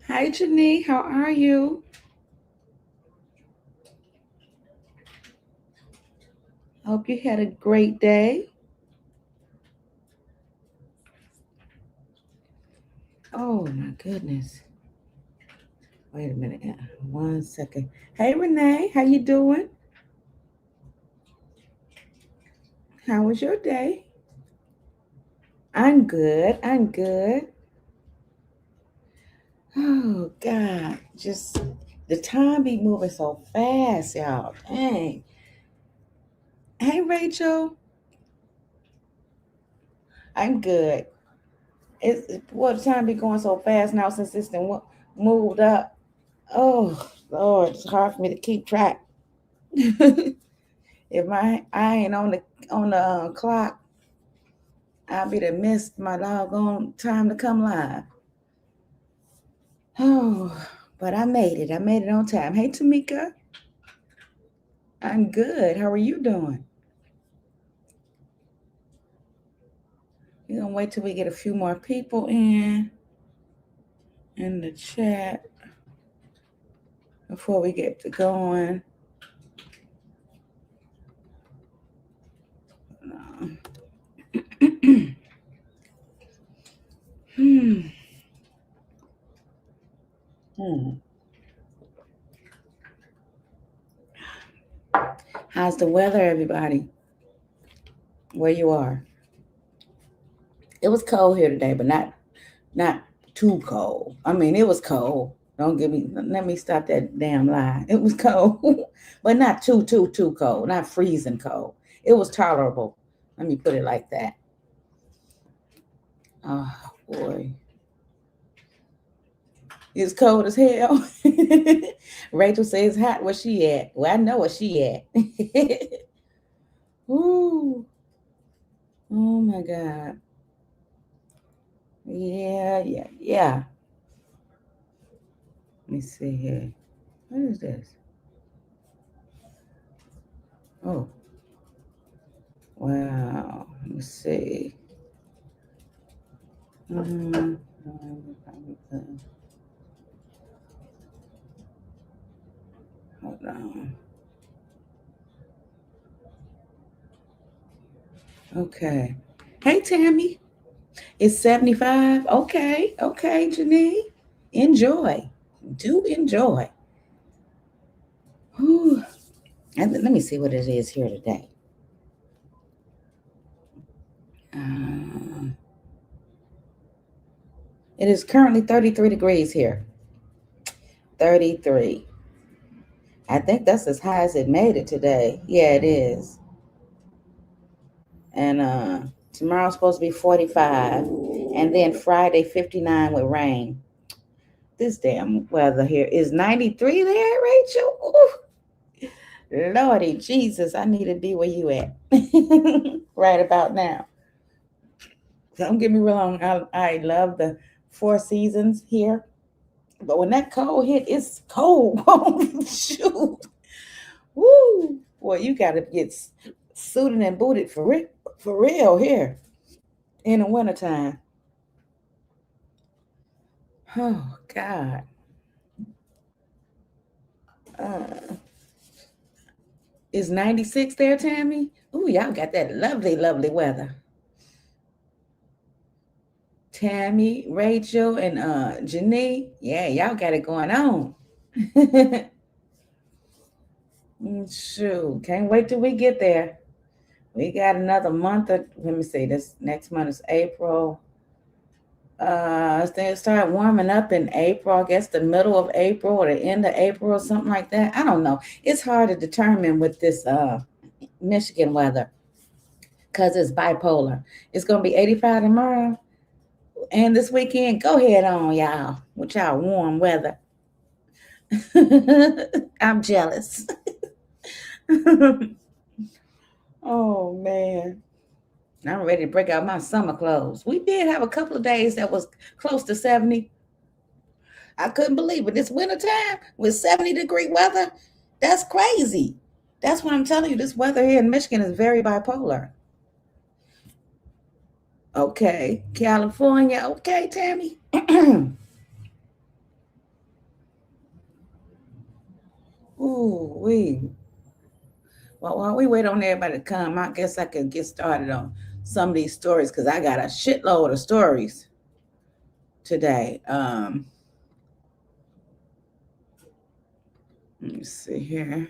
Hi, Janine. How are you? Hope you had a great day. Oh my goodness. Wait a minute. 1 second. Hey, Renee. How you doing? How was your day? I'm good. I'm good. Oh God. Just the time be moving so fast, y'all. Dang. Hey, Rachel. I'm good. The time be going so fast now since this thing moved up. Oh Lord, it's hard for me to keep track. If my I ain't on the clock, I'll be to missed my doggone time to come live. Oh, but I made it. I made it on time. Hey, Tamika, I'm good. How are you doing? We're gonna wait till we get a few more people in the chat before we get to going. hmm. Hmm. How's the weather, everybody? Where you are? It was cold here today, but not too cold. I mean, it was cold. Don't give me. Let me stop that damn lie. It was cold, but not too cold. Not freezing cold. It was tolerable. Let me put it like that. Oh boy, it's cold as hell. Rachel says hot. Where she at? Well, I know where she at. Ooh. Oh my God. Yeah. Let me see here. What is this? Oh, wow. Let me see. Um, hold on. Okay. Hey, Tammy. It's 75. Okay, Janine. Enjoy. Do enjoy. Whew. And let me see what it is here today. Uh, it is currently 33 degrees here. 33. I think that's as high as it made it today. Yeah, it is. And tomorrow's supposed to be 45. And then Friday, 59 with rain. This damn weather here is 93 there, Rachel. Ooh, Lordy Jesus, I need to be where you at right about now. Don't get me wrong, I love the four seasons here, but when that cold hit, it's cold. Shoot, woo, boy, you got to get suited and booted for real here in the wintertime. Oh God. Uh, is 96 there, Tammy? Ooh, y'all got that lovely weather. Tammy, Rachel, and Janine. Yeah, y'all got it going on. Shoot, can't wait till we get there. We got another month. Let me see. This next month is April. They start warming up in April. I guess the middle of April or the end of April or something like that. I don't know. It's hard to determine with this Michigan weather because it's bipolar. It's gonna be 85 tomorrow, and this weekend. Go ahead on, y'all, with y'all warm weather. I'm jealous. Oh man. I'm ready to break out my summer clothes. We did have a couple of days that was close to 70. I couldn't believe it. This wintertime with 70-degree weather, that's crazy. That's what I'm telling you. This weather here in Michigan is very bipolar. Okay. California. Okay, Tammy. Ooh, well, while we wait on everybody to come, I guess I can get started on some of these stories because I got a shitload of stories today. Let me see here.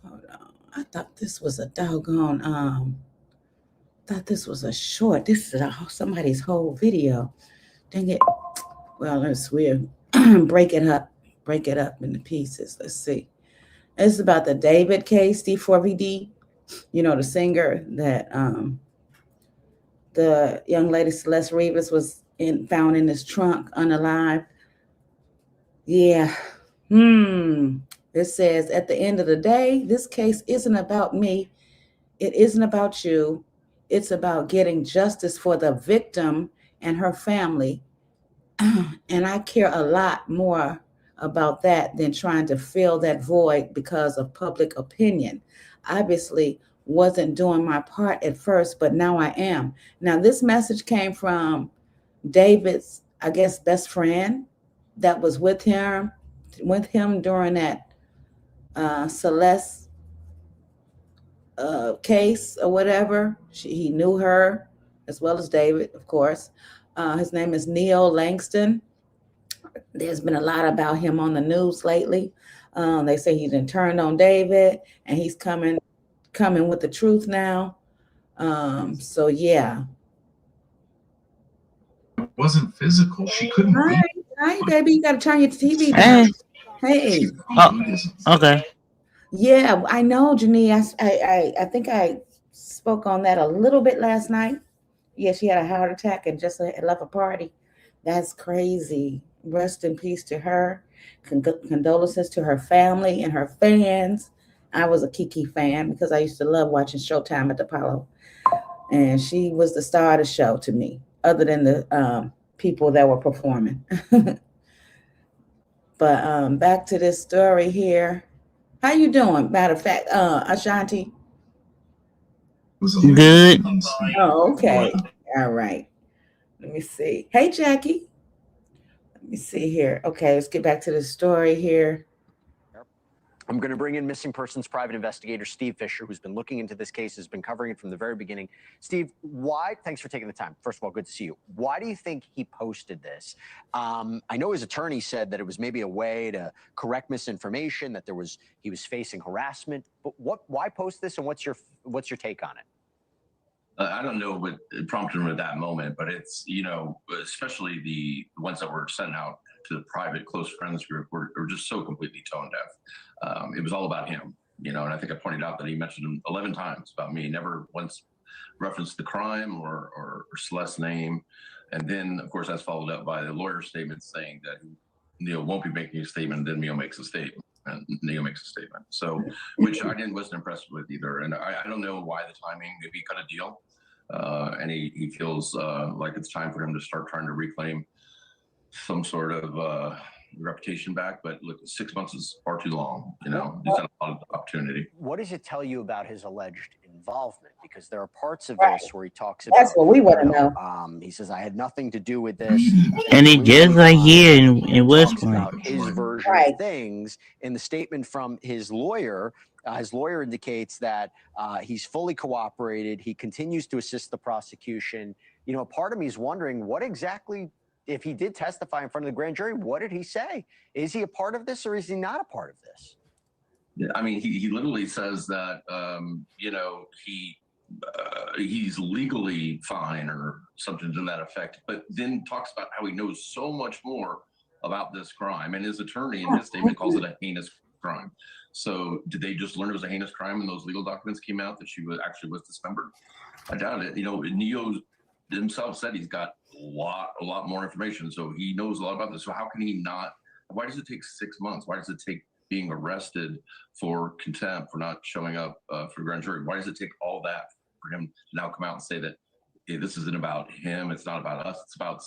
Hold on. I thought this was a doggone thought this was a short. This is somebody's whole video. Dang it. Well, we'll break it up into pieces. Let's see. It's about the David case, D4VD. You know, the singer that the young lady Celeste Rivas was found in his trunk unalive. Yeah. It says, at the end of the day, this case isn't about me. It isn't about you. It's about getting justice for the victim and her family. And I care a lot more about that than trying to fill that void because of public opinion. Obviously, wasn't doing my part at first, but now I am. Now, this message came from David's, I guess, best friend that was with him during that Celeste case or whatever. He knew her as well as David, of course. His name is Neil Langston. There's been a lot about him on the news lately. They say he done turned on David, and he's coming with the truth now. So yeah. It wasn't physical. She couldn't. Hi, baby. You got to turn your TV down. Hey. Oh, okay. Yeah, I know, Janine. I think I spoke on that a little bit last night. Yeah, she had a heart attack and just left a party. That's crazy. Rest in peace to her. Condolences to her family and her fans. I was a Kiki fan because I used to love watching Showtime at the Apollo. And she was the star of the show to me, other than the people that were performing. But back to this story here. How you doing? Matter of fact, Ashanti. Good. Oh, okay. All right. Let me see. Hey, Jackie. Let me see here. Okay, let's get back to the story here. I'm going to bring in missing persons private investigator Steve Fisher, who's been looking into this case, has been covering it from the very beginning. Steve, thanks for taking the time. First of all, good to see you. Why do you think he posted this? I know his attorney said that it was maybe a way to correct misinformation, that he was facing harassment. But why post this, and what's your take on it? I don't know what prompted him at that moment, but it's, especially the ones that were sent out to the private close friends group were just so completely tone deaf. It was all about him, and I think I pointed out that he mentioned him 11 times about me, never once referenced the crime or Celeste's name. And then, of course, that's followed up by the lawyer's statement saying that Neil won't be making a statement, then Neil makes a statement. And Neil makes a statement. So, which I wasn't impressed with either. And I don't know why the timing, maybe he cut a deal. And he feels like it's time for him to start trying to reclaim some sort of reputation back. But look, 6 months is far too long. He's had a lot of opportunity. What does it tell you about his alleged involvement? Because there are parts of this where he talks about. That's what we want to know. He says, I had nothing to do with this. And he just like here in West Point. About his version of things. In the statement from his lawyer indicates that he's fully cooperated. He continues to assist the prosecution. Part of me is wondering what exactly, if he did testify in front of the grand jury, what did he say? Is he a part of this or is he not a part of this? I mean, he literally says that, he's legally fine or something to that effect, but then talks about how he knows so much more about this crime. And his attorney in his statement calls it a heinous crime. So did they just learn it was a heinous crime when those legal documents came out that she actually was dismembered? I doubt it. Neo himself said he's got a lot more information. So he knows a lot about this. So how can he not? Why does it take 6 months? Why does it take being arrested for contempt for not showing up for the grand jury? Why does it take all that for him to now come out and say that, hey, this isn't about him, it's not about us, it's about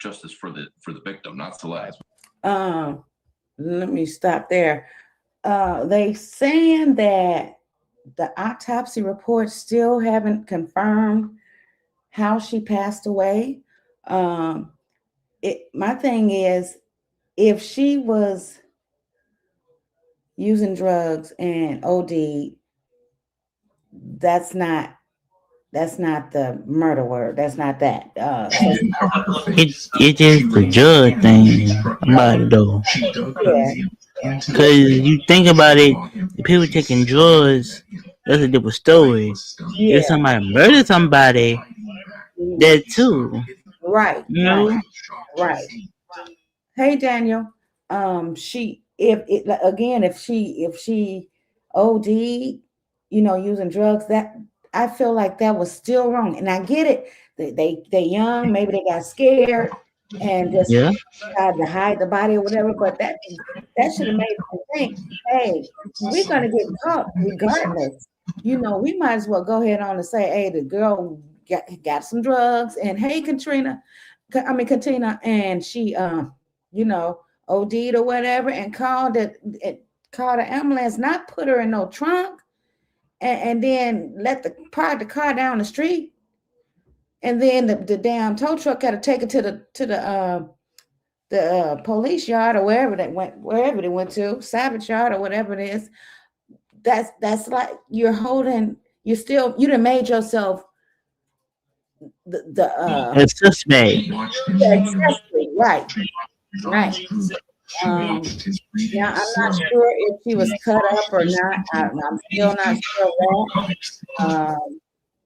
justice for the victim, not Celeste? Let me stop there. They saying that the autopsy reports still haven't confirmed how she passed away. My thing is, if she was using drugs and OD, that's not the murder word. That's not that. It is the judge thing about it though. Yeah, Cause you think about it, the people taking drugs, that's a different story. If yeah, somebody murdered somebody, mhm. that too. Right, You right, know? right. Hey Daniel, she if it like, again if she OD, using drugs, that I feel like that was still wrong, and I get it. They young, maybe they got scared and just Yeah. tried to hide the body or whatever. But that should have made them think, hey, we're gonna get caught regardless. We might as well go ahead on and say, hey, the girl got some drugs, and hey, Katina, and she OD'd or whatever, and called the ambulance, not put her in no trunk, and then let park the car down the street, and then the damn tow truck got to take it to the police yard or wherever they went to, Savage Yard or whatever it is. That's like you done made yourself A suspect. accessory, right, right. Um, Now, I'm not sure if she was cut up or not. I'm still not sure of that.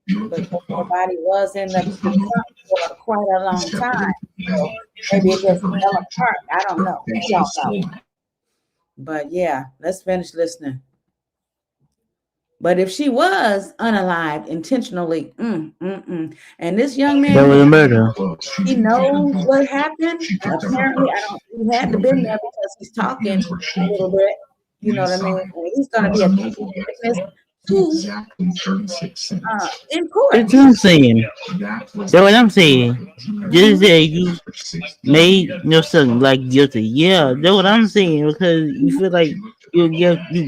Because her body was in the trunk for quite a long time. So maybe it just fell apart. I don't know. We don't know. But yeah, let's finish listening. But if she was unalived intentionally, and this young That man, was a murder. he knows what happened. Apparently, he had to been there because he's talking a little bit. You know what I mean? And he's going to be a key witness too in court. That's what I'm saying. That's what I'm saying. Just that you made yourself like guilty. Yeah, that's what I'm saying. Because you feel like you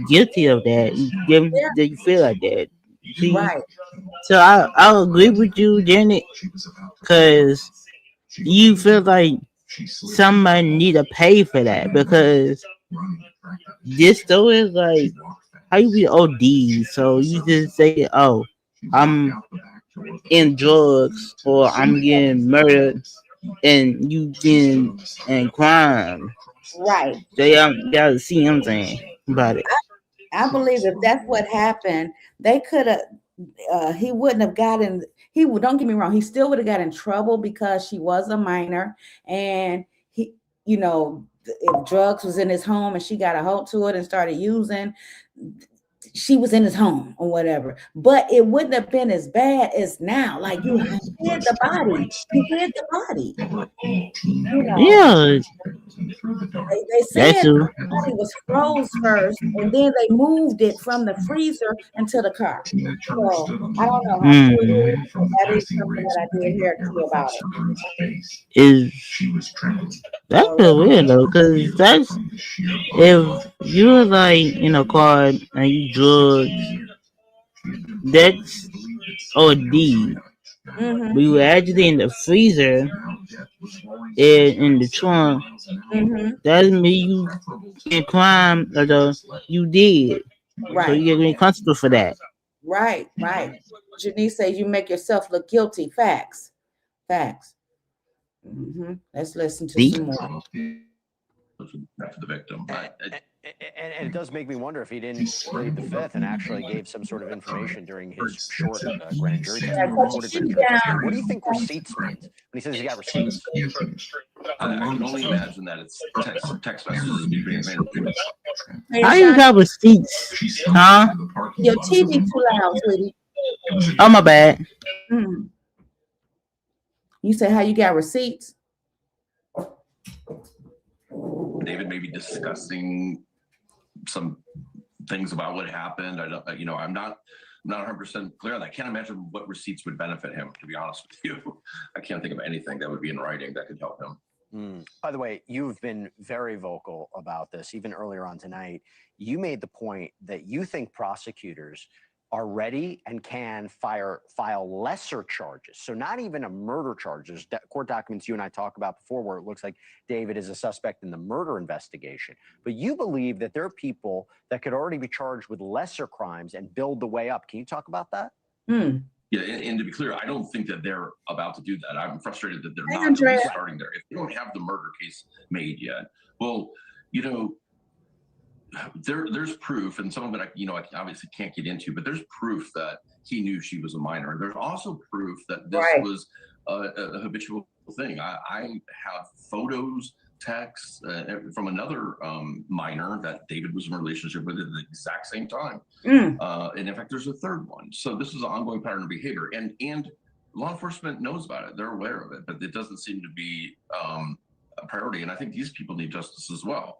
guilty of that. Yeah, You feel like that. See? right. So I'll agree with you, Janet, because you feel like somebody need to pay for that because this story is like how you be OD. So you just say, oh, I'm in drugs or I'm getting murdered and you getting in crime. Right. So y'all see what I'm saying about it. I believe if that's what happened, they could have. He wouldn't have gotten. He would. Don't get me wrong. He still would have got in trouble because she was a minor, and if drugs was in his home and she got a hold to it and started using, she was in his home or whatever. But it wouldn't have been as bad as now. Like you hid the body. You hid the body. Yeah, They that's said true. the body was froze first, and then they moved it from the freezer into the car. So I don't know how true it is, but that is something that I did hear too about it. Is that's So so weird though, cause that's if you're like in a car and you drugs, that's OD. mm-hmm, But you were actually in the freezer and in the trunk. mm-hmm, That mean you in crime, although you did. So right, you get responsible for that. right. Janice says you make yourself look guilty. Facts. Let's listen to See? some more. After the victim. And it does make me wonder if he didn't plead the fifth and actually gave some sort of information during his short grand jury testimony, recorded grand jury testimony. What do you think receipts means when he says he got receipts? I can only imagine that it's text messages between him. Hey, How you Sean, got receipts? Huh? your TV too loud, sweetie. Oh my bad. Mm. You say how you got receipts? David may be discussing some things about what happened. I don't, I'm not 100% clear on that. I can't imagine what receipts would benefit him, to be honest with you. I can't think of anything that would be in writing that could help him. By the way, you've been very vocal about this, even earlier on tonight. You made the point that you think prosecutors are ready and can file lesser charges. So not even a murder charge. There's court documents you and I talked about before where it looks like David is a suspect in the murder investigation. But you believe that there are people that could already be charged with lesser crimes and build the way up. Can you talk about that? Yeah, and to be clear, I don't think that they're about to do that. I'm frustrated that they're not Andrea. starting there. If they don't have the murder case made yet, well, you know, there's proof, and some of it, I obviously can't get into, but there's proof that he knew she was a minor. There's also proof that this was a habitual thing. I have photos, texts from another minor that David was in a relationship with at the exact same time. And in fact, there's a third one. So this is an ongoing pattern of behavior, and law enforcement knows about it. They're aware of it, but it doesn't seem to be a priority. And I think these people need justice as well.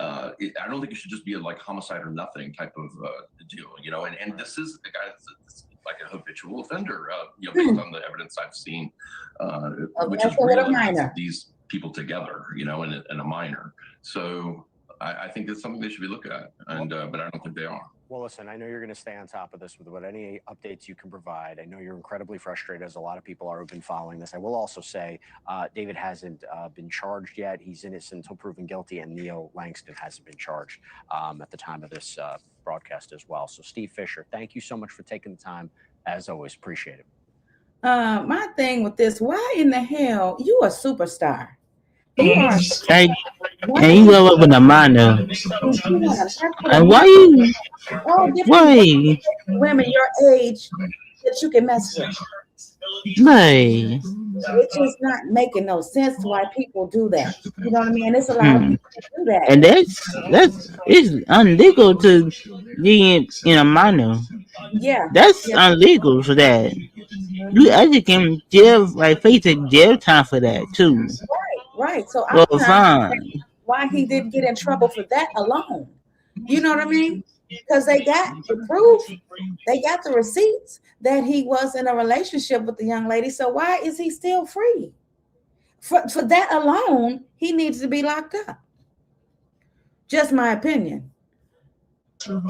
I don't think it should just be a like homicide or nothing type of deal, you know. And this is a guy that's like a habitual offender, you know, based on the evidence I've seen, which is really these people together, you know, and a minor. So I think it's something they should be looking at, and but I don't think they are. Well, listen, I know you're going to stay on top of this with any updates you can provide. I know you're incredibly frustrated, as a lot of people are who've been following this. I will also say David hasn't been charged yet. He's innocent until proven guilty, and Neo Langston hasn't been charged at the time of this broadcast as well. So, Steve Fisher, thank you so much for taking the time. As always, appreciate it. My thing with this, why in the hell you a superstar? And you go up with a minor. And why you? Why? Women your age that you can mess with. Right. It's just not making no sense why people do that. You know what I mean? It's a lot of people that do that. And that's it's illegal to be in a minor. Yeah. That's illegal for that. You actually can face a jail time for that too. Right. So well, fine. Why he didn't get in trouble for that alone? You know what I mean? Because they got the proof, they got the receipts that he was in a relationship with the young lady. So why is he still free? For that alone, he needs to be locked up. Just my opinion. True.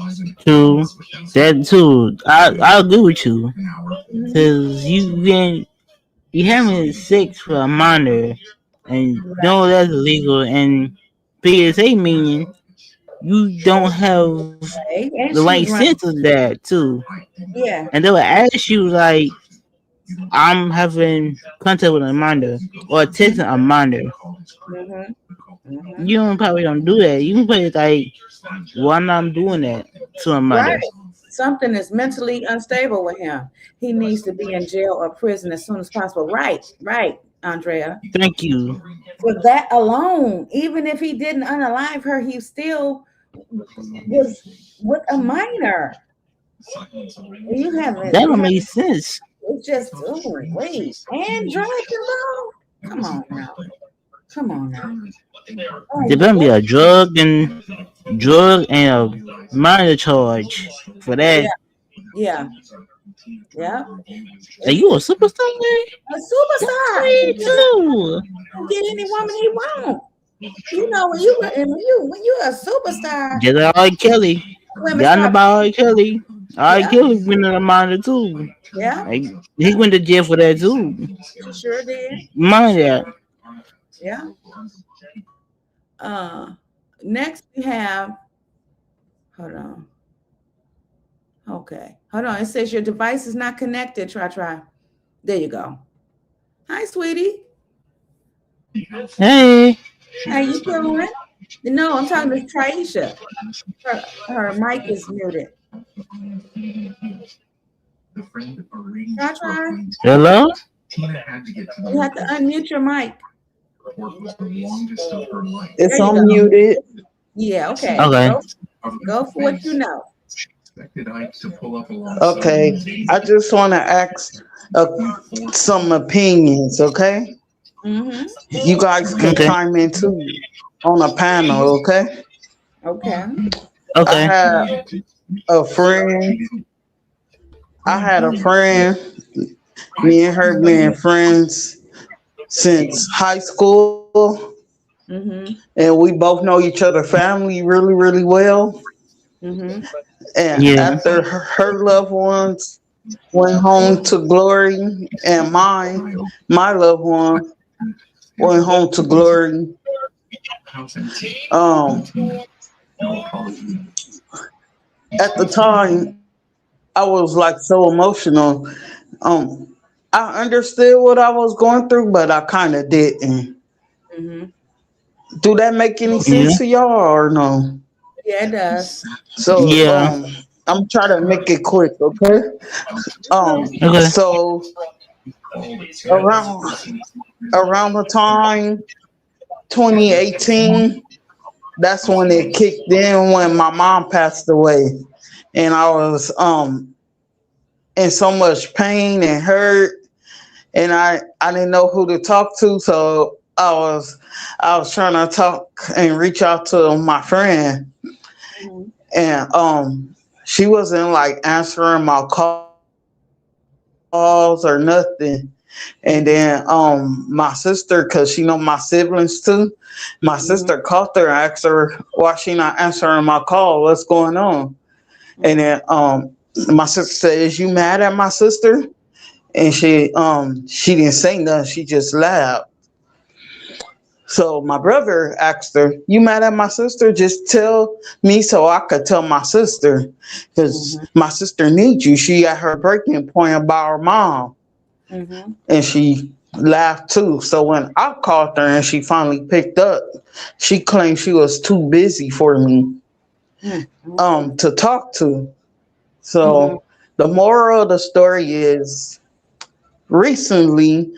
That too. I agree with you. Because you having sex for a minor, and no, that's illegal. And PSA meaning you don't have the right sense of that too. Yeah. And they will ask you like, I'm having contact with a minor or texting a minor. You probably don't do that. You can probably like, why not doing that to a minor? Right. Something is mentally unstable with him. He needs to be in jail or prison as soon as possible. Right, Andrea. Thank you. For that alone, even if he didn't unalive her, he still was with a minor. You haven't. That don't make sense. It's just wait and drug involved. Come on now. There better be a drug and a minor charge for that. Yeah. Are you a superstar, man? A superstar. Me too. Get any woman he want. You know when you're a superstar. Just like R. Kelly. Y'all know about R. Kelly. R. Kelly went in a minor too. Yeah. Like, he went to jail for that too. Sure did. Mind that. Yeah. Next we have. Hold on. Okay. Hold on. It says your device is not connected. Try. There you go. Hi, sweetie. Hey. How you doing? No, I'm talking to Traisha. Her mic is muted. Try. Hello? You have to unmute your mic. It's unmuted. Yeah, okay. Go for what you know. Okay, I just want to ask some opinions, okay? Mm-hmm. You guys can chime in too on a panel, okay? Okay. I had a friend. Me and her been friends since high school. Mm-hmm. And we both know each other family really, really well. Mm-hmm. And Yeah. after her loved ones went home to glory, and my loved one went home to glory. Um, at the time, I was like so emotional. Um, I understood what I was going through, but I kind of didn't. Mm-hmm. Do that make any Yeah. sense to y'all or no? Yeah, it does. So, Yeah. I'm trying to make it quick, okay? Okay. So around around the time 2018, that's when it kicked in when my mom passed away, and I was in so much pain and hurt, and I didn't know who to talk to, so I was trying to talk and reach out to my friend, Mm-hmm. and she wasn't like answering my calls or nothing. And then my sister, cause she know my siblings too, my Mm-hmm. sister called her and asked her why she not answering my call, what's going on. And then my sister said, is you mad at my sister? And she didn't say nothing, she just laughed. So my brother asked her, you mad at my sister? Just tell me so I could tell my sister. Because Mm-hmm. my sister needs you. She at her breaking point about her mom. Mm-hmm. And she laughed too. So when I called her and she finally picked up, she claimed she was too busy for me Mm-hmm. to talk to. Mm-hmm. So the moral of the story is recently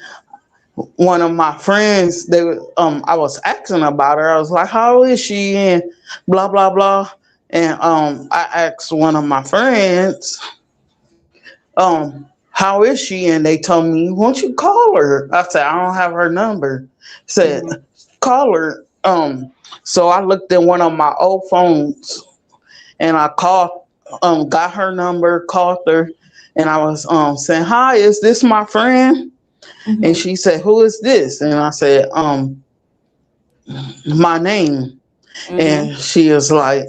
one of my friends, I was asking about her. I was like, how is she? And blah blah blah. And I asked one of my friends, how is she? And they told me, won't you call her? I said, I don't have her number. Said, Mm-hmm. call her. So I looked at one of my old phones and I called, got her number, called her, and I was saying, hi, is this my friend? And Mm-hmm. she said, who is this? And I said, my name. Mm-hmm. And she is like,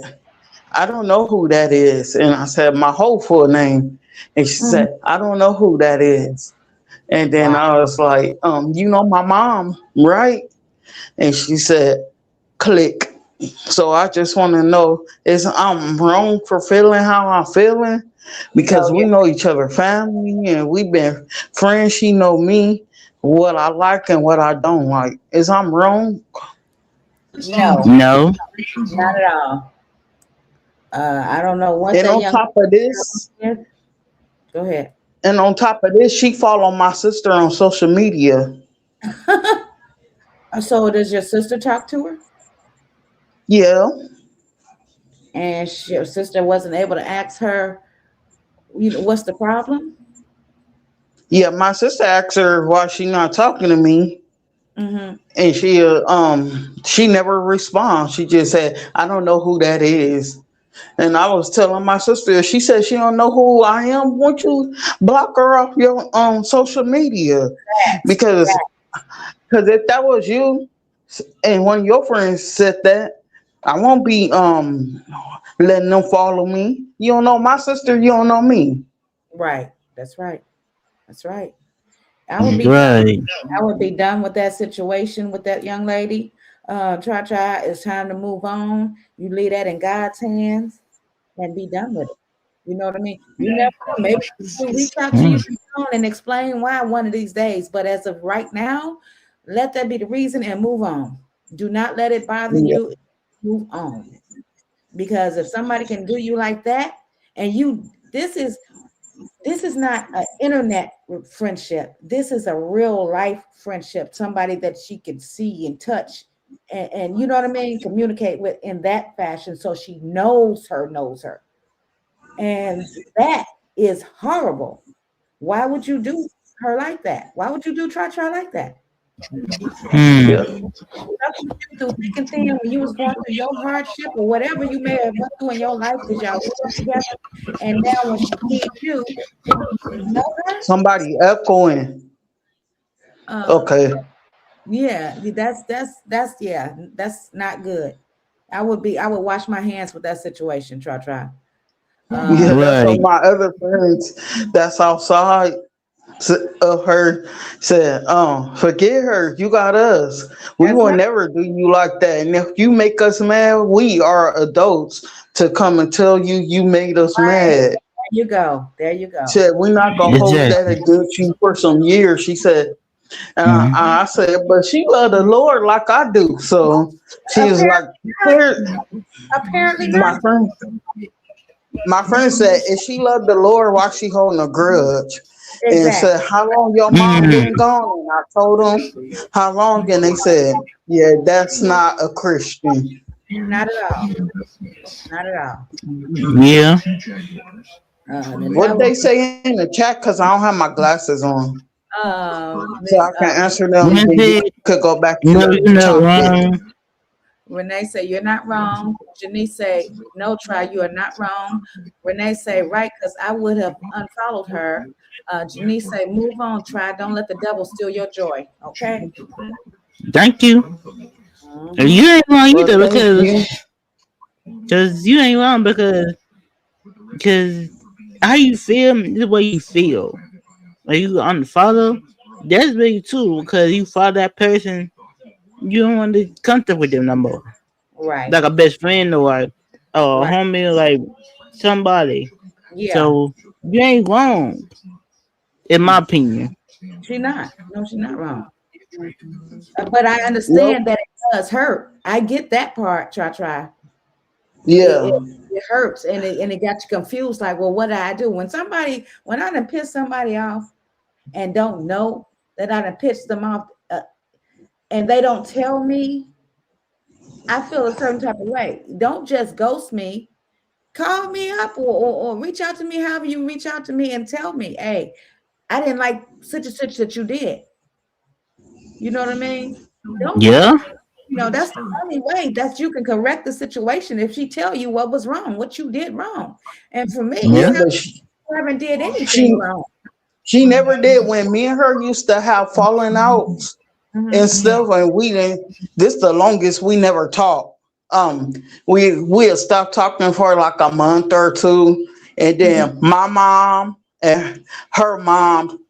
I don't know who that is. And I said, my whole full name. And she Mm-hmm. said, I don't know who that is. And then Wow. I was like, you know my mom, right? And she said, click. So I just want to know, is I'm wrong for feeling how I'm feeling? No, Because we know each other family and we've been friends. She know me, what I like and what I don't like. Is I'm wrong? no, No. not at all. I don't know what And that on young top of this, is. Go ahead. she follow my sister on social media. So does your sister talk to her? Yeah. And your sister wasn't able to ask her, what's the problem? Yeah, my sister asked her why she not talking to me, Mm-hmm. and she never responds. She just said, "I don't know who that is." And I was telling my sister, she said she don't know who I am. Won't you block her off your social media? Because if that was you, and one of your friends said that, I won't be letting them follow me. You don't know my sister. You don't know me. Right. That's right. That's right. I would be done. Right. I would be done with that situation with that young lady. Try. It's time to move on. You leave that in God's hands and be done with it. You know what I mean? You never know. Maybe she'll reach out to you Mm. and explain why one of these days. But as of right now, let that be the reason and move on. Do not let it bother Yeah. you. Move on. Because if somebody can do you like that, and this is not an internet friendship. This is a real life friendship. Somebody that she can see and touch, and you know what I mean. Communicate with in that fashion, so she knows her, and that is horrible. Why would you do her like that? Why would you do try like that? Hmm. Yeah. Stuff you went through thick and thin when you was going through your hardship or whatever you may have went through in your life because y'all grew up together, and now when she sees you, you know her. Somebody echoing. Uh, Okay. Yeah, that's yeah, that's not good. I would wash my hands with that situation. Try. Yeah, that's Right. what my other friends that's outside of her said, forget her. You got us. We That's will right. never do you like that. And if you make us mad, we are adults to come and tell you you made us mad. There you go. There you go. Said, we're not gonna hold that Exactly. against you for some years. She said, and Mhm. I said, but she loved the Lord like I do. So she is like, Apparently my not. friend. My friend said, if she loved the Lord, why she holding a grudge? And Exactly. said, how long your mom Mm. been gone? And I told them how long, and they said, yeah, that's not a Christian. Not at all. Not at all. Yeah. The What devil. they say in the chat? Cause I don't have my glasses on, so I Miss can answer them. When Then you said, could go back to no, the you're not topic. wrong. Renee say you're not wrong. Janice say no. Try. You are not wrong. Renee say right because I would have unfollowed her. Janice say move on. Try. Don't let the devil steal your joy. Okay. Thank you. And Mhm. you ain't wrong Well, either thank you. because you ain't wrong because how you feel is the way you feel. Like you unfollow, that's big too because you follow that person, you don't want to contact with them no more. Right. Like a best friend or a Right. homie, like somebody. Yeah. So you ain't wrong, in my Mm. opinion. She not. No, she's not wrong. But I Yep. understand that it does hurt. I get that part. Try. It, Yeah. it, it hurts and it got you confused. Like, well, what did I do? When I done piss somebody off and don't know that I done pissed them off, and they don't tell me, I feel a certain type of way. Don't just ghost me. Call me up or reach out to me however you reach out to me and tell me, hey, I didn't like such and such that you did. You know what I mean? Don't just, Yeah. that's the only way that you can correct the situation if she tell you what was wrong, what you did wrong. And for me, Yeah, Yeah. it sounds but like you haven't did anything she wrong. she never did. When me and her used to have falling outs and Mhm. stuff, and we didn't. This the longest we never talked. We had stopped talking for like a month or two, and Mhm. then my mom and her mom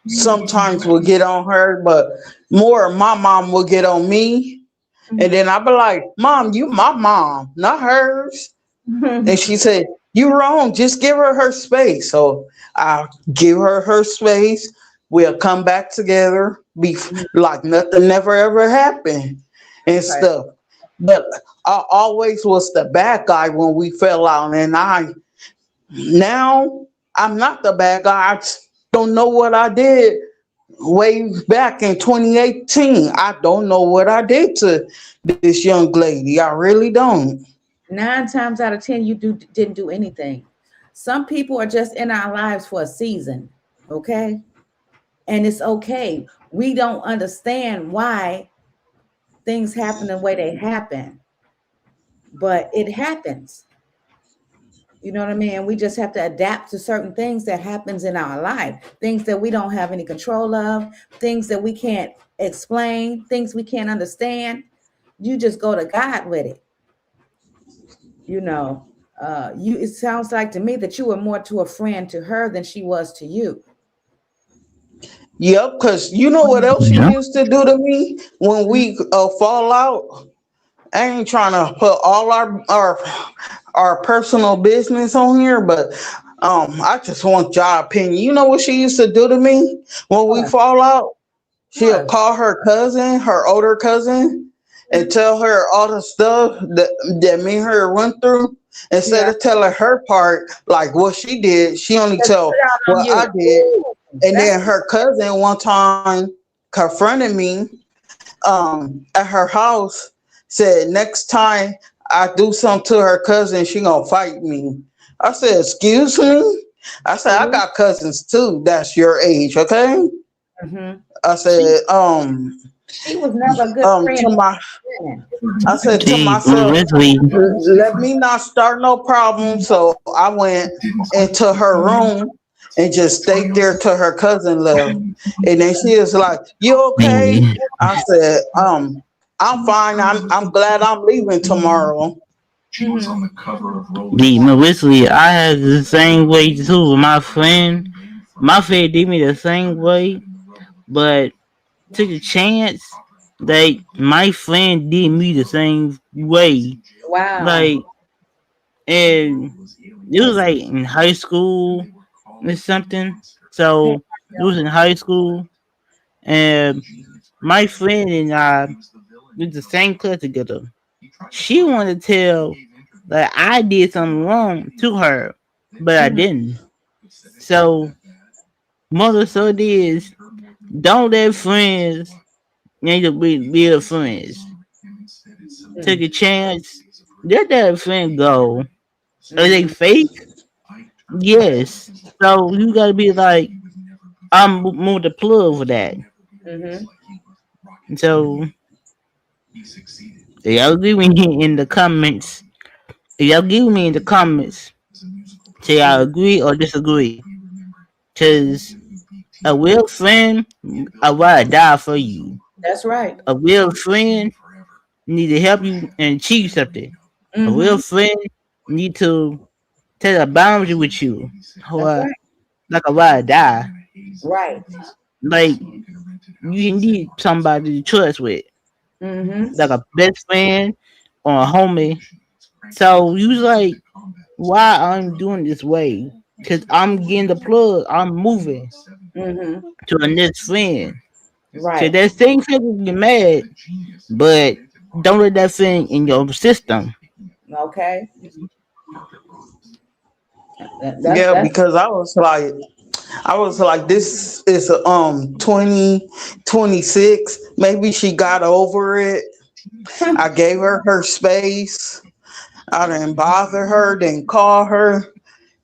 sometimes would get on her, but more my mom would get on me, and Mhm. then I'd be like, "Mom, you my mom, not hers." And she said, "You wrong. Just give her space." So I'll give her space. We'll come back together, be like nothing never ever happened and Okay. stuff. But I always was the bad guy when we fell out, and now I'm not the bad guy. I just don't know what I did way back in 2018. I don't know what I did to this young lady. I really don't. 9 times out of 10, you didn't do anything. Some people are just in our lives for a season, okay? And it's okay. We don't understand why things happen the way they happen, but it happens. You know what I mean? We just have to adapt to certain things that happens in our life, things that we don't have any control of, things that we can't explain, things we can't understand. You just go to God with it. You know, it sounds like to me that you were more to a friend to her than she was to you. Yep, because you know what else she Yeah. used to do to me when we fall out? I ain't trying to put all our personal business on here, but I just want your opinion. You know what she used to do to me when we What? fall out? She'll What? call her cousin, her older cousin, and tell her all the stuff that me and her went through. Instead Yeah. of telling her part, like what she did, she only Just put tell it out on what I you. did. Ooh, And that's then her cousin one time confronted me at her house, said next time I do something to her cousin, she gonna fight me. I said, excuse me? I said, I see. got cousins too, that's your age, okay? Hmm. I She said, she was never a good friend to my to women. I said to See, myself, eventually, let me not start no problem. So I went into her room and just stayed there till her cousin left. And then she was like, you okay? hey, I said, I'm fine. I'm glad I'm leaving tomorrow. She was on the cover of Rolling The Stone. Obviously, I had the same way too with my friend. My friend did me the same way, but took a chance that my friend did me the same way. Wow. Like, and it was like in high school or something. So it was in high school, and my friend and I did the same class together. She wanted to tell that I did something wrong to her, but I didn't. So, mother so is don't let friends need to be real friends. Take a chance, let that friend go. Are they fake? Yes. So you gotta be like, I'm more the plug for that. Mm-hmm. So if y'all give me in the comments, if y'all give me in the comments, say I agree or disagree. Cause a real friend, I would die for you. That's right. A real friend need to help you and achieve something. A real Mm-hmm. friend need to set a boundary with you. That's Or right. like a ride die. Right. Like you need somebody to trust with. Mm-hmm. Like a best friend or a homie. So you was like, why I'm doing this way? Cause I'm getting the plug. I'm moving Mm-hmm. to a next friend. So Right. that same friend will get mad, but don't let that thing in your system. Okay. Yeah, That's because I was like, this is 2026. Maybe she got over it. I gave her space. I didn't bother her, didn't call her,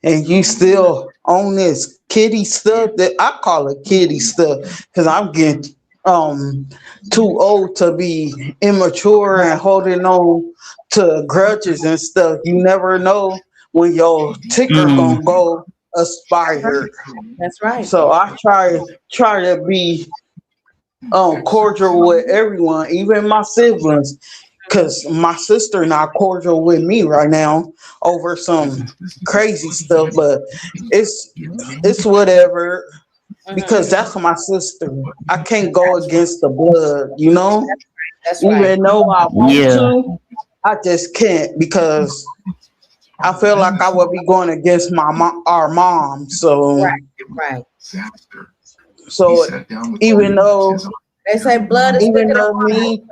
and you still on this kitty stuff that I call it kitty stuff because I'm getting um too old to be immature and holding on to grudges and stuff. You never know when your ticker Mm. gonna go that's right. aspire. That's right. So I try to be cordial with everyone, even my siblings, because my sister not cordial with me right now over some crazy stuff. But it's it's whatever Mm-hmm. because that's my sister. I can't go against the blood, you know. That's right. Even though I want Yeah. to, I just can't because I feel like I would be going against our mom. Right. Right. So even though They say blood is even thicker than though water. me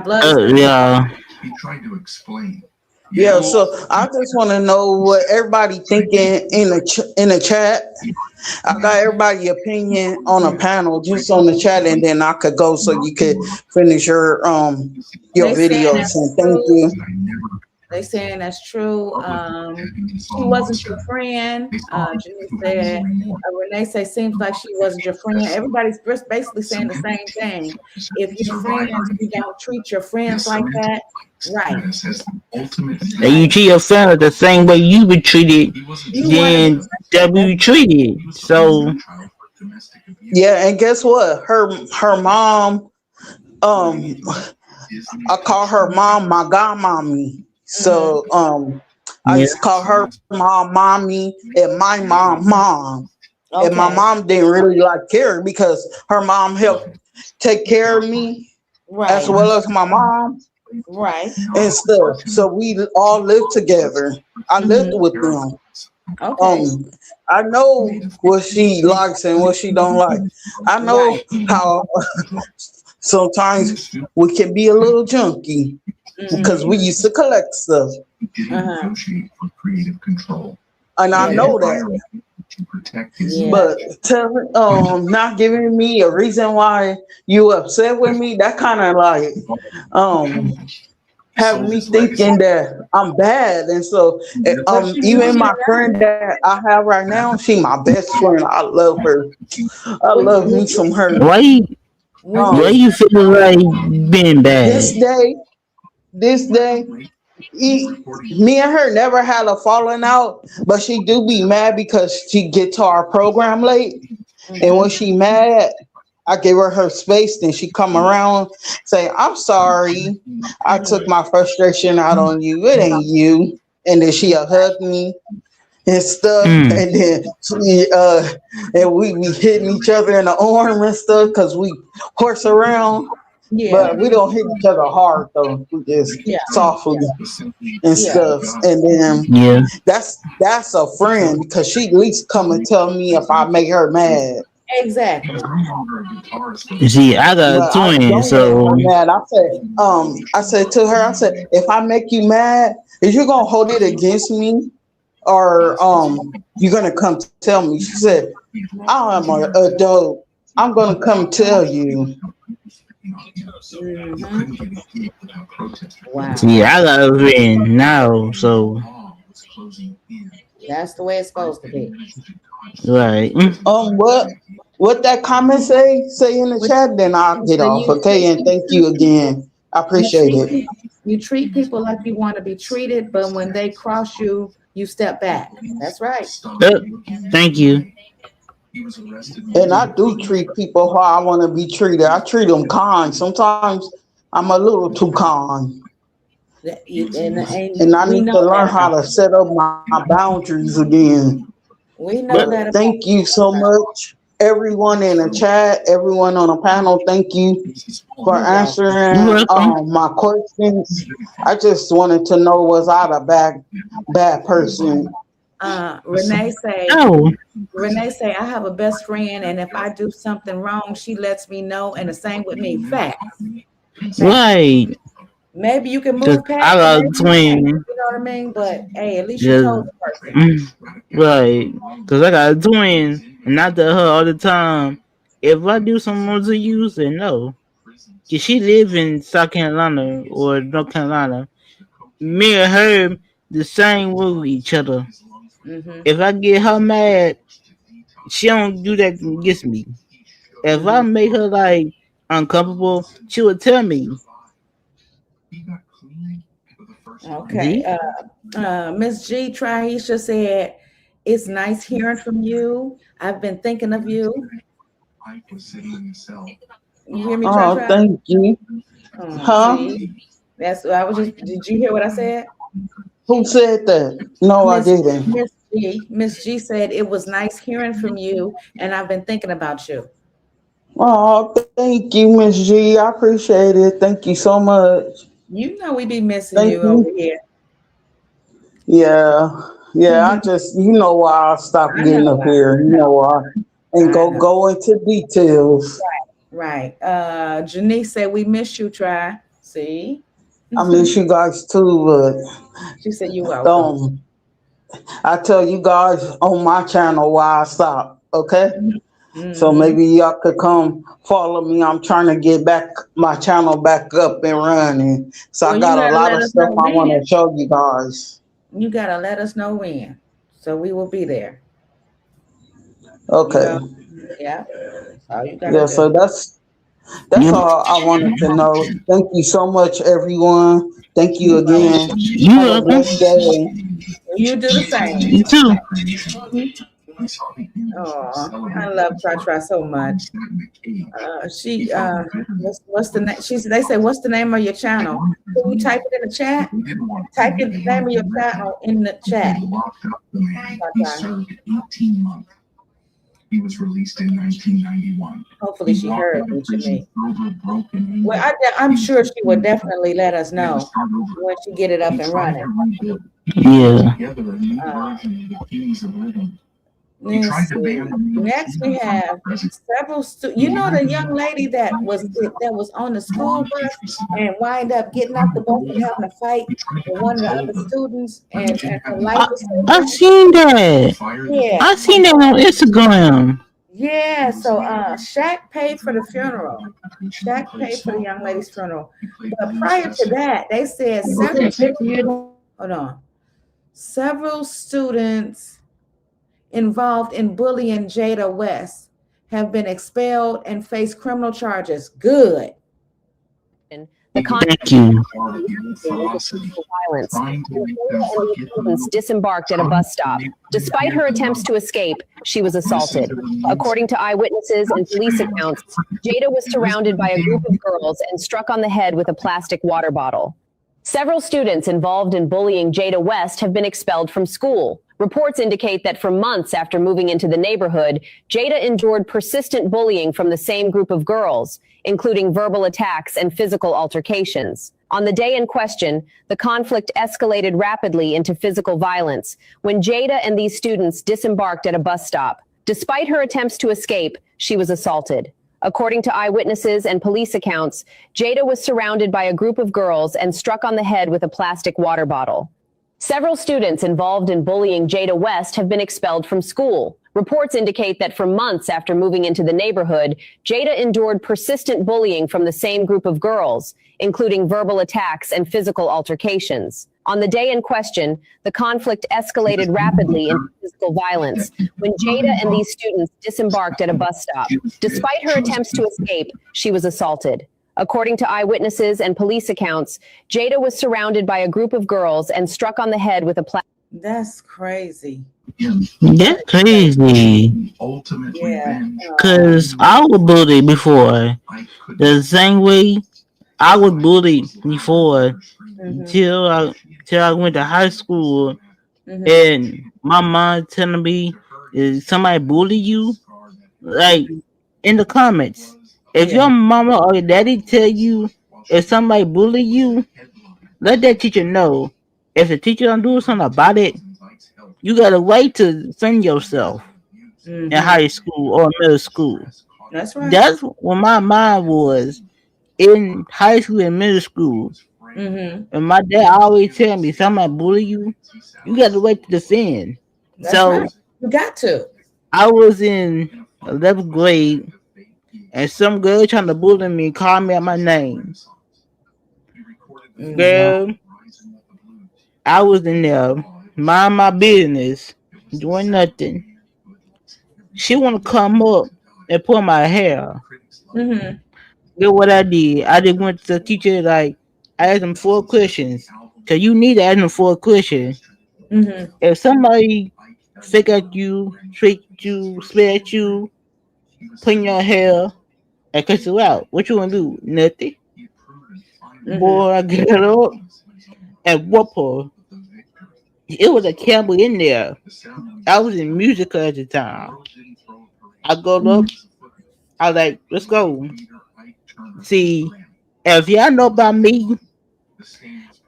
Blood is thicker than water. Yeah. He tried to explain. yeah, so I just want to know what everybody thinking in the chat. I got everybody opinion on a panel just on the chat, and then I could go so you could finish your They saying videos. that's And thank true. you. They saying that's true. She wasn't your friend. Janice said, Renee say, seems like she wasn't your friend. Everybody's basically saying the same thing. If you're friends, you don't treat your friends like that. Right. And you Right. treat your family the same way you would treat it, You want to be then that will treated. be treated. So Yeah, and guess what? Her mom, um, I call her mom my godmommy. Mm-hmm. So I yeah. used to call her mom mommy and my mom. And my Okay. mom didn't really like care because her mom helped take care of me as Right. well as my mom Right. and stuff. So we all lived together. I lived Mm-hmm. with them. Okay. Um, I know what she likes and what she don't like. I know Right. how sometimes we can be a little junky because Mm-hmm. we used to collect stuff, Uh-huh. and I Yeah, know that. yeah. But not giving me a reason why you upset with me, that kind of like um have me thinking that I'm bad. And so But you even doing my it friend right. that I have right now, she my best friend. I love her. I When love you me some her. Why you when why you Um you feel like being this bad? day, this day, me and her never had a falling out, but she do be mad because she get to our program late. And when mm-hmm. she mad, I gave her space, then she come around say, I'm sorry. I took my frustration out on you. It ain't you. And then she'll hug me and stuff. Mm. And then and we be hitting each other in the arm and stuff because we horse around. Yeah. But we don't hit each other hard though. We just softly and stuff. And then Yeah. that's a friend because she at least come and tell me if I make her mad. Exactly. You see, I got a But I twin, don't so make her mad. I said to her, I said, if I make you mad, is you gonna hold it against me? Or you gonna come tell me? She said, I'm an adult. I'm gonna come tell you. Wow. see, I got a friend now, so That's the way it's supposed to be. right. What that comment say in the chat? Then I'll get off. Okay, and thank you again. I appreciate it. You treat people like you want to be treated, but when they cross you, you step back. That's right. Thank you. And I do treat people how I want to be treated. I treat them kind. Sometimes I'm a little too kind. And I need to learn how to set up my boundaries again. We know that. Thank you so much, everyone in the chat, everyone on the panel. Thank you for answering my questions. I just wanted to know, was I a bad person? Renee say, I have a best friend, and if I do something wrong, she lets me know, and the same with me. Facts. Right. Maybe you can move past. I got a twin. You know what I mean? But hey, at least you told the person. Right. Because I got a twin, and I tell her all the time, if I do something wrong to you, say no. Because she live in South Carolina or North Carolina. Me and her the same with each other. Mm-hmm. If I get her mad, she don't do that against me. If I make her like uncomfortable, she would tell me. Okay. Miss G Trahisha said, it's nice hearing from you. I've been thinking of you. You hear me, Oh, thank you. That's I was just. Did you hear what I said? Who said that? No, I didn't. Miss G said it was nice hearing from you, and I've been thinking about you. Oh, thank you, Miss G. I appreciate it. Thank you so much. You know we be missing you over here. Yeah. I just, why I stopped getting up here. You know why? And go into details. Right. Janice said we miss you. Try. See. I miss you guys too, but she said you welcome. I tell you guys on my channel why I stopped. Okay. Mm-hmm. So maybe y'all could come follow me. I'm trying to get my channel back up and running. So I got a lot of stuff I want to show you guys. You gotta let us know when, so we will be there. Okay. Yeah. So that's all I wanted to know. Thank you so much, everyone. Thank you again. Have a blessed day. You do the same. You too. Oh, I love Tra so much. What's the name? They say, what's the name of your channel? Can you type it in the chat? Type in the name of your channel in the chat. He was released in 1991. Hopefully she heard what you mean. Well, I'm sure she would definitely let us know when she get it up and running. Yeah. Next we have several you know the young lady that was on the school bus and wind up getting out the bus and having a fight with one of the other students and her life was I seen that. Yeah. I seen that on Instagram. Yeah, so Shaq paid for the funeral. Shaq paid for the young lady's funeral. But prior to that, they said several students involved in bullying Jada West have been expelled and face criminal charges. Good. The Thank you. violence. When Jada and these students disembarked at a bus stop. Despite her attempts to escape, she was assaulted. According to eyewitnesses and police accounts, Jada was surrounded by a group of girls and struck on the head with a plastic water bottle. Several students involved in bullying Jada West have been expelled from school. Reports indicate that for months after moving into the neighborhood, Jada endured persistent bullying from the same group of girls, including verbal attacks and physical altercations. On the day in question, the conflict escalated rapidly into physical violence when Jada and these students disembarked at a bus stop. Despite her attempts to escape, she was assaulted. According to eyewitnesses and police accounts, Jada was surrounded by a group of girls and struck on the head with a plastic water bottle. Several students involved in bullying Jada West have been expelled from school. Reports indicate that for months after moving into the neighborhood, Jada endured persistent bullying from the same group of girls, including verbal attacks and physical altercations. On the day in question, the conflict escalated rapidly into physical violence when Jada and these students disembarked at a bus stop. Despite her attempts to escape, she was assaulted. According to eyewitnesses and police accounts, Jada was surrounded by a group of girls and struck on the head with a plastic. That's crazy. That's crazy. Yeah. Cause I was bullied before. The same way I was bullied before till I went to high school, and my mom telling me, "Is somebody bully you?" Like in the comments, if your mama or your daddy tell you if somebody bully you, let that teacher know. If the teacher don't do something about it, you got a right to defend yourself in high school or middle school. That's right. That's what my mind was in high school and middle school. And my dad always tell me, somebody bully you, you got the right to defend. That's So right. You got to. I was in 11th grade, and some girl trying to bully me called me out my name. Girl, I was in there, mind my business, doing nothing. She want to come up and pull my hair. Get what I did? I just went to the teacher, like, I asked them 4 questions. Because you need to ask them 4 questions. If somebody stick at you, treat you, spit at you, put in your hair, and cut you out, what you want to do? Nothing. Boy, I get up and whoop her. It was a camera in there. I was in music at the time. I go up. I was like, let's go. See, if y'all know about me,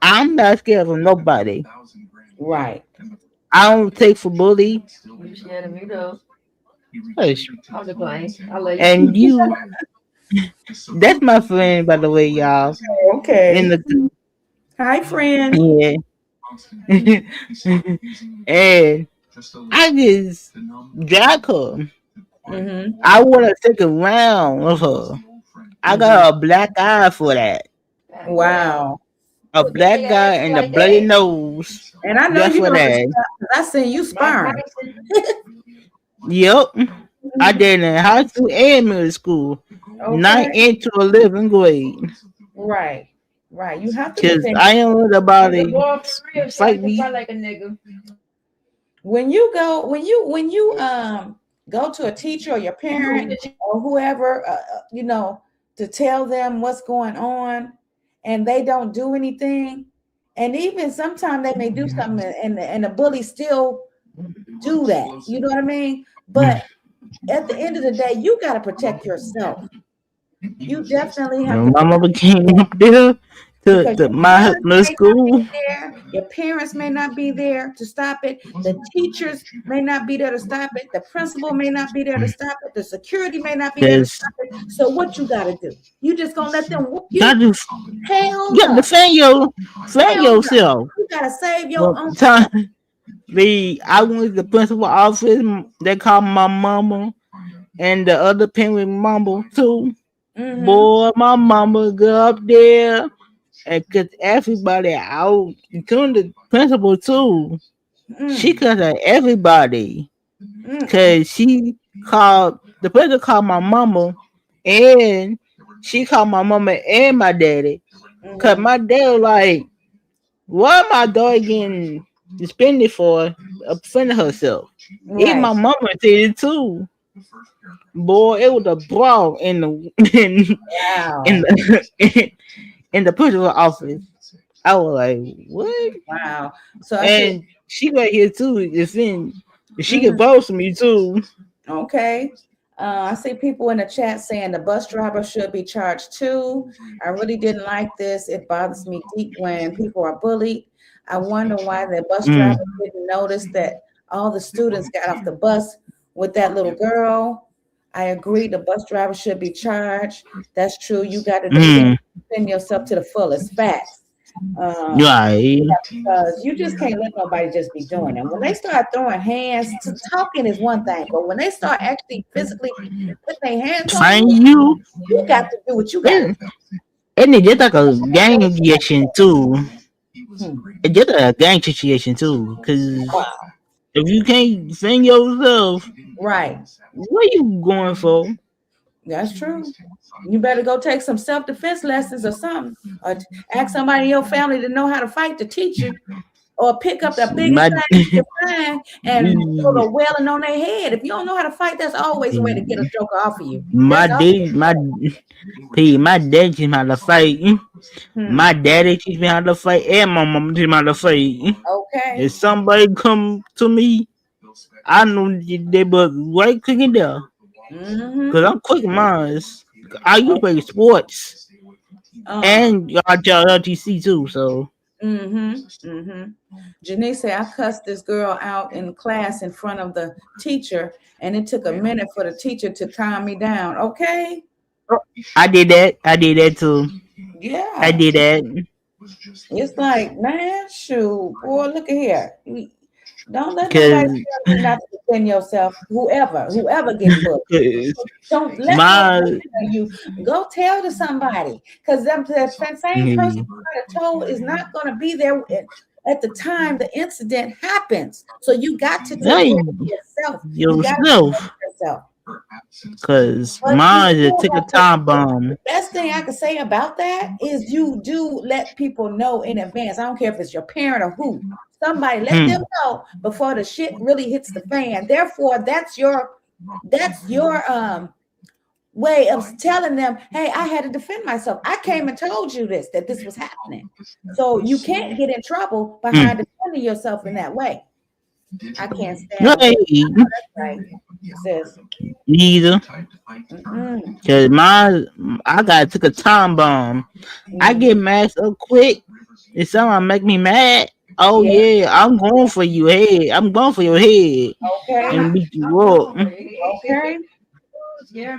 I'm not scared of nobody. Right. I don't take for bully. You scared of me though. Hush. I'm just playing. I love you. And you, that's my friend, by the way, y'all. Okay. In the Hi, friend. yeah. And I just drag her. I want to take a round of her. I got a black eye for that. Wow. A black guy and a bloody nose. And I know Just you for know that. I seen you sparring. Yep. I did in high school and middle school. Okay. 9th into 11th grade. Right. Right. You have to Because defend. I ain't worried about it. Fight me like a nigga. When you go to a teacher or your parent or whoever, you know, to tell them what's going on, and they don't do anything, and even sometimes they may do something, and the bully still do that. You know what I mean? But at the end of the day, you got to protect yourself. You definitely have to. My mama came up there to my school. Your parents may not be there to stop it. The teachers may not be there to stop it. The principal may not be there to stop it. The security may not be there to stop it. So what you got to do? You just gonna let them whoop you? Hell You got to no. defend yourself. You gotta save your own. I went to the principal office. They called my mama and the other parent mama too. Boy, my mama go up there and cut everybody out, including the principal too. She cut at everybody because the principal called my mama, and she called my mama and my daddy Cause my dad was like, what my dog getting suspended for offending herself? Even my Right. mama did it too. Boy, it was a brawl in the in Wow. the in the principal office. I was like, what? Wow. So I see. And she got here too. It's in she Mhm. can post me too. Okay. I see people in the chat saying the bus driver should be charged too. I really didn't like this. It bothers me deep when people are bullied. I wonder why the bus driver Mm, didn't notice that all the students got off the bus with that little girl. I agree the bus driver should be charged. That's true. You got to mm, defend yourself to the fullest. Facts. Um, right. because you just can't let nobody just be doing it. When they start throwing hands, talking is one thing, but when they start actually physically putting their hands on Find you, you. you got to do what you got to And, and it's just like a gang situation too. do. It's just a gang situation too. Cause Wow. if you can't defend yourself, Right. what you going for? That's true. You better go take some self-defense lessons or something, or ask somebody in your family to know how to fight to teach you, or pick up the biggest My thing you can find and throw the wailing on their head. If you don't know how to fight, that's always a way to get a joker off of you. my That's dad, my dad teach me how to fight. My daddy teach me how to fight, and my mom teach me how to fight. okay. If somebody come to me, I know they but right quick in there. Mm-hmm. Cause I'm quick minds. I used to play sports and RTC too. So Janice said, I cussed this girl out in class in front of the teacher, and it took a minute for the teacher to calm me down. Okay. I did that. I did that too. Yeah. I did that. It's like, man, shoot, boy, look at here. Don't let Cause nobody tell you not to defend yourself. Whoever gets bullied. Don't let nobody tell you. Go tell to somebody, because that same person you might have told is not going to be there at the time the incident happens. So you got to take care of yourself. You got to protect yourself. Cause mine is took a time bomb. The best thing I can say about that is you do let people know in advance. I don't care if it's your parent or who. Somebody let them know before the shit really hits the fan. Therefore, that's your way of telling them, hey, I had to defend myself. I came and told you that this was happening. So you can't get in trouble behind defending yourself in that way. I can't stand it. That's right. Sis. Neither. Cause I took a time bomb. I get mad so quick. If someone make me mad, oh yeah, I'm going for you head. I'm going for your head. Okay. And beat you up. Okay. Yeah,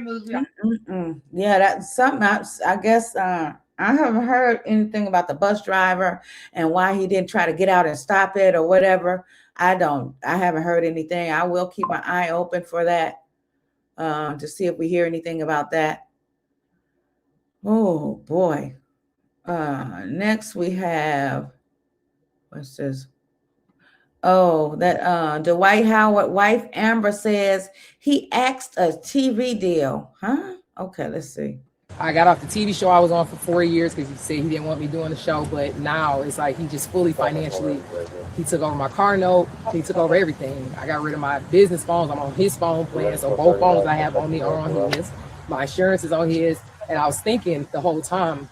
that's something I guess I haven't heard anything about the bus driver and why he didn't try to get out and stop it or whatever. I haven't heard anything. I will keep my eye open for that to see if we hear anything about that. Oh boy. Next we have, what's this? Oh, that Dwight Howard wife Amber says he asked a TV deal. Huh? Okay, let's see. I got off the TV show I was on for 4 years because he said he didn't want me doing the show, but now it's like he just fully financially, he took over my car note, he took over everything. I got rid of my business phones. I'm on his phone plan, so both phones I have on me are on his. My insurance is on his, and I was thinking the whole time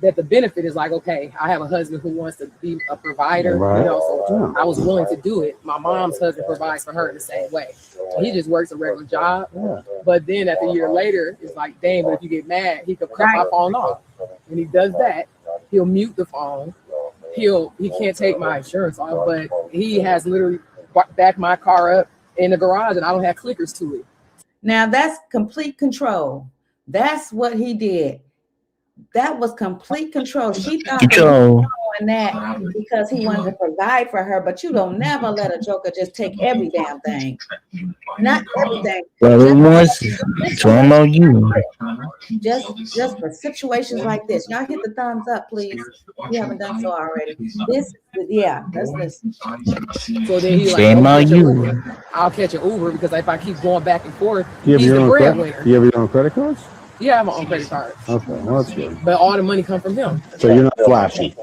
that the benefit is like, okay, I have a husband who wants to be a provider, you know, so I was willing to do it. My mom's husband provides for her in the same way. He just works a regular job. But then at the year later, it's like, dang, but if you get mad, he could cut my phone off. When he does that, he'll mute the phone. He can't take my insurance off, but he has literally backed my car up in the garage and I don't have clickers to it. Now that's complete control. That's what he did. That was complete control. She thought Control. doing that because he wanted to provide for her, but you don't never let a joker just take every damn thing. Not everything. Well, it was showing on you. Just for situations like this. Y'all hit the thumbs up, please. If you haven't done so already. This, yeah, that's this. So then he Shame like, on you. I'll catch an Uber because if I keep going back and forth, Do you have he's your the own breadwinner. Do you have your own credit cards? Yeah, I have my own credit card. Okay, well that's good. But all the money come from him. So you're not flashy.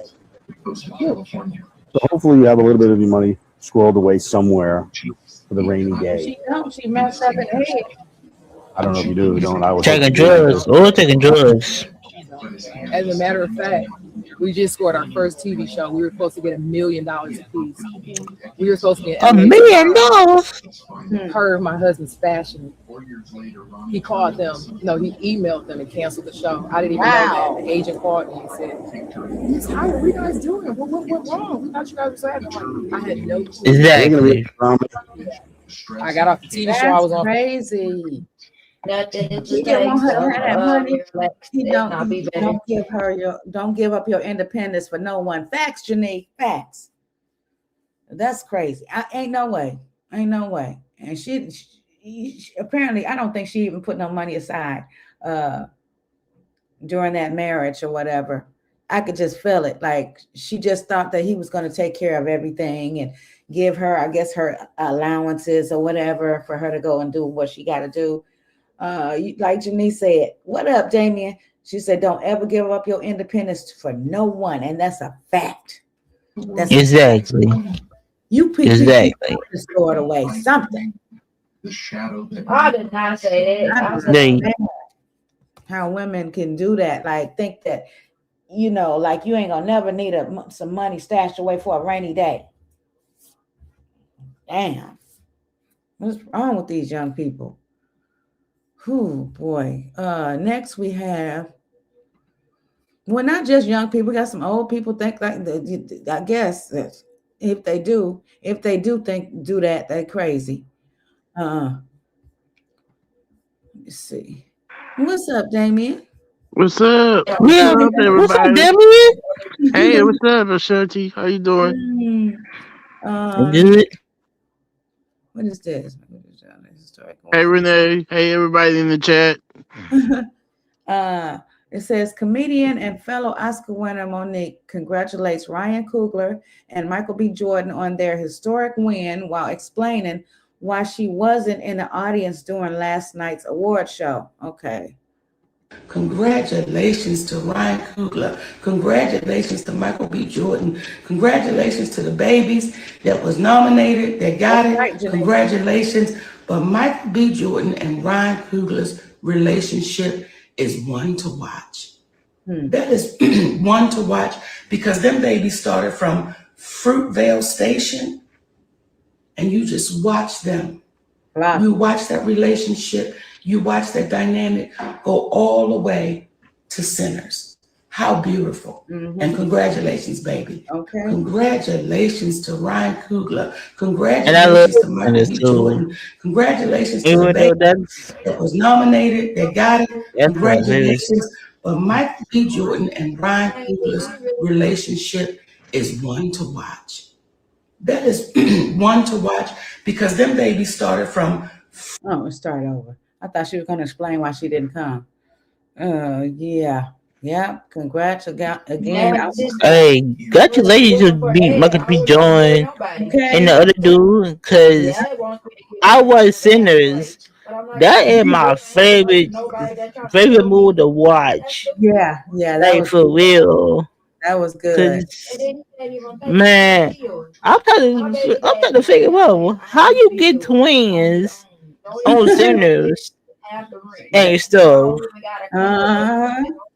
So hopefully you have a little bit of your money squirreled away somewhere for the rainy day. She don't. She messed up in the head. I don't know if you do or don't. I would Taking drugs. Or taking drugs. As a matter of fact, we just scored our first TV show. We were supposed to get $1 million a piece. We were supposed to get $1 million? Per my husband's fashion. He called them. No, he emailed them and canceled the show. I didn't even know that. The agent called me and said, "How are you guys doing? What wrong? We thought you guys were sad." I'm like, I had no clue. Exactly. I got off the TV show I was on. Crazy. Nothing He don't want her to have that money. He don't give up your independence for no one. Facts, Janae. Facts. That's crazy. Ain't no way. And she apparently, I don't think she even put no money aside during that marriage or whatever. I could just feel it. Like she just thought that he was going to take care of everything and give her, I guess, her allowances or whatever for her to go and do what she got to do. Like Janice said, what up, Damien? She said, don't ever give up your independence for no one. And that's a fact. That's exactly. You exactly stored away something. The shadow. I did not say that. How women can do that, like think that, you know, like you ain't gonna never need some money stashed away for a rainy day. Damn, what's wrong with these young people? Whew, boy. Next we have, well, not just young people. We got some old people think like, I guess that if they do do that, they're crazy. Let's see. What's up, Damien? What's up? Yeah, What's up, everybody? what's up, Damien? Hey, what's up, Ashanti? How you doing? Good. What is this? Hey, Renee. Hey, everybody in the chat. It says comedian and fellow Oscar winner Monique congratulates Ryan Coogler and Michael B. Jordan on their historic win while explaining why she wasn't in the audience during last night's award show. Okay. Congratulations to Ryan Coogler. Congratulations to Michael B. Jordan. Congratulations to the babies that was nominated, that got it. Right, congratulations. But Michael B. Jordan and Ryan Coogler's relationship is one to watch. That is one to watch because them babies started from Fruitvale Station and you just watch them. Wow. You watch that relationship. You watch that dynamic go all the way to Sinners. How beautiful. Mm-hmm. And congratulations, baby. Okay. Congratulations to Ryan Coogler. Congratulations to Michael B. Jordan. Congratulations to the baby that was nominated, that got it. Congratulations. But Michael B. Jordan and Ryan Coogler's relationship is one to watch. That is one to watch because them babies started from. Oh, let's start over. I thought she was going to explain why she didn't come. Yeah. Congrats again. Hey, congratulations to be Michael B. Jordan and the other dude, because I was Sinners. That is my favorite movie to watch. Yeah, that was for real. That was good. Man, I'm trying to figure out how you get twins on Sinners and stuff.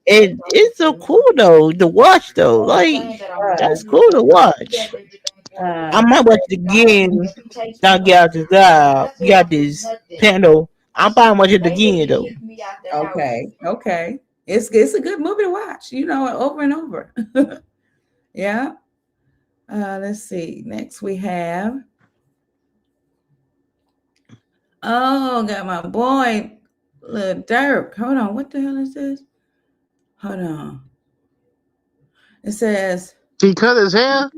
It's so cool though to watch though. Like that's cool to watch. I might watch it again. Now get out this got this panel. I'm probably watch it again though. Okay. It's a good movie to watch. You know, over and over. Yeah. Let's see. Next we have. Oh, got my boy Lil Durk. Hold on. What the hell is this? Hold on. It says he cut his hair?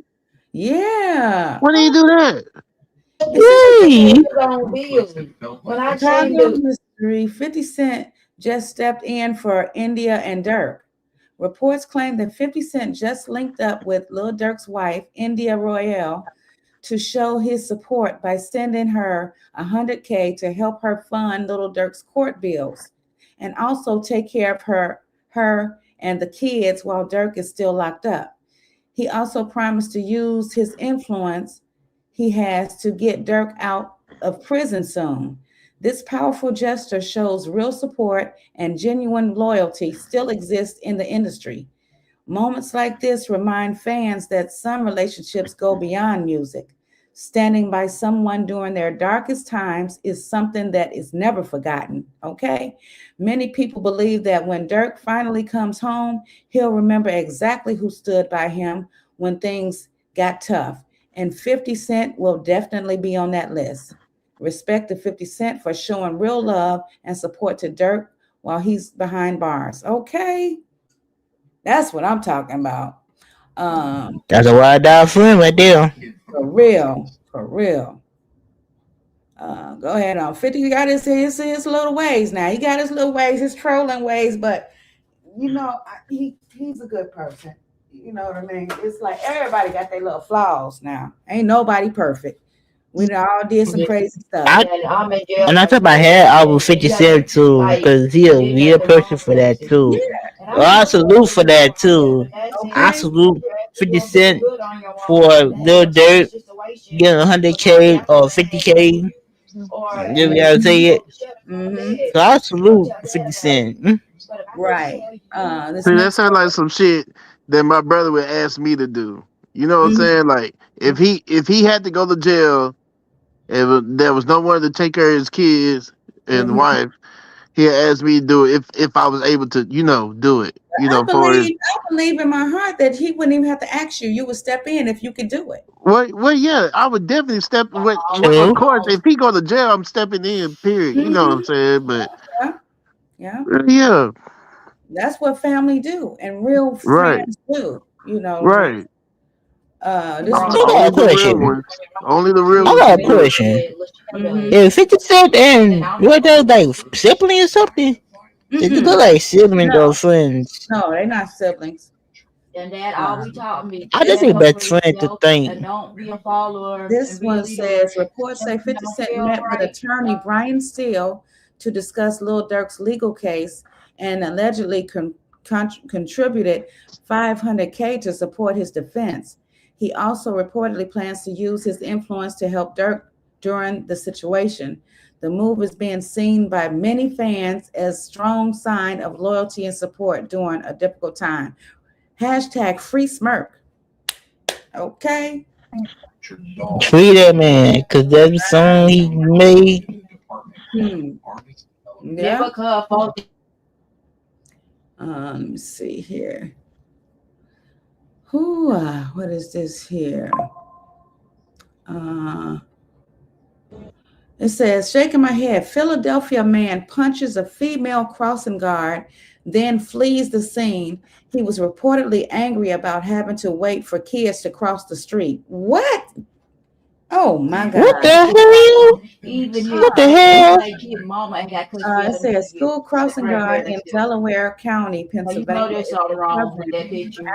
Yeah. When did he do that? When I changed history, 50 Cent just stepped in for India and Durk. Reports claim that 50 Cent just linked up with Lil Durk's wife, India Royale, to show his support by sending her $100K to help her fund Lil Durk's court bills. and also take care of her and the kids while Durk is still locked up. He also promised to use his influence he has to get Durk out of prison soon. This powerful gesture shows real support and genuine loyalty still exists in the industry. Moments like this remind fans that some relationships go beyond music. Standing by someone during their darkest times is something that is never forgotten, okay? Many people believe that when Durk finally comes home, he'll remember exactly who stood by him when things got tough. And 50 Cent will definitely be on that list. Respect to 50 Cent for showing real love and support to Durk while he's behind bars, okay? That's what I'm talking about. That's a ride die friend right there. For real. Go ahead on. 50, you got his little ways now. He got his little ways, his trolling ways, but you know, he's a good person. You know what I mean? It's like everybody got their little flaws now. Ain't nobody perfect. We all did some crazy stuff. And I thought I had over 50 Cent too, because he a real person for that too. Yeah. Well, I salute for that too. Okay. I salute 50 Cent for Lil Durk getting 100K or 50K. You gotta say it. Mm-hmm. So I salute 50 Cent. Right. See, that sounds like some shit that my brother would ask me to do. You know what I'm saying? Like if he had to go to jail, if there was no one to take care of his kids and wife, he'd ask me to do it if I was able to, do it. I believe in my heart that he wouldn't even have to ask you. You would step in if you could do it. Well, yeah, I would definitely step. Of course, if he go to jail, I'm stepping in. Period. You know what I'm saying? But yeah, that's what family do and real friends do. You know, right? Only the real ones. I got a question. If 50 Cent and what those like siblings or something? They look like siblings or friends. No, they're not siblings. And that all we taught me. I just think best friend to think. Don't be a follower. This one says reports say 50 Cent met with attorney Brian Steele to discuss Lil Durk's legal case and allegedly contributed $500K to support his defense. He also reportedly plans to use his influence to help Durk during the situation. The move is being seen by many fans as strong sign of loyalty and support during a difficult time. Hashtag free smirk. Okay. Free that man, because that's the song he made. Yeah. Let me see here. What is this here? It says, shaking my head, Philadelphia man punches a female crossing guard, then flees the scene. He was reportedly angry about having to wait for kids to cross the street. What? Oh my God. What the hell? What the hell? It says school crossing guard in Delaware County, Pennsylvania,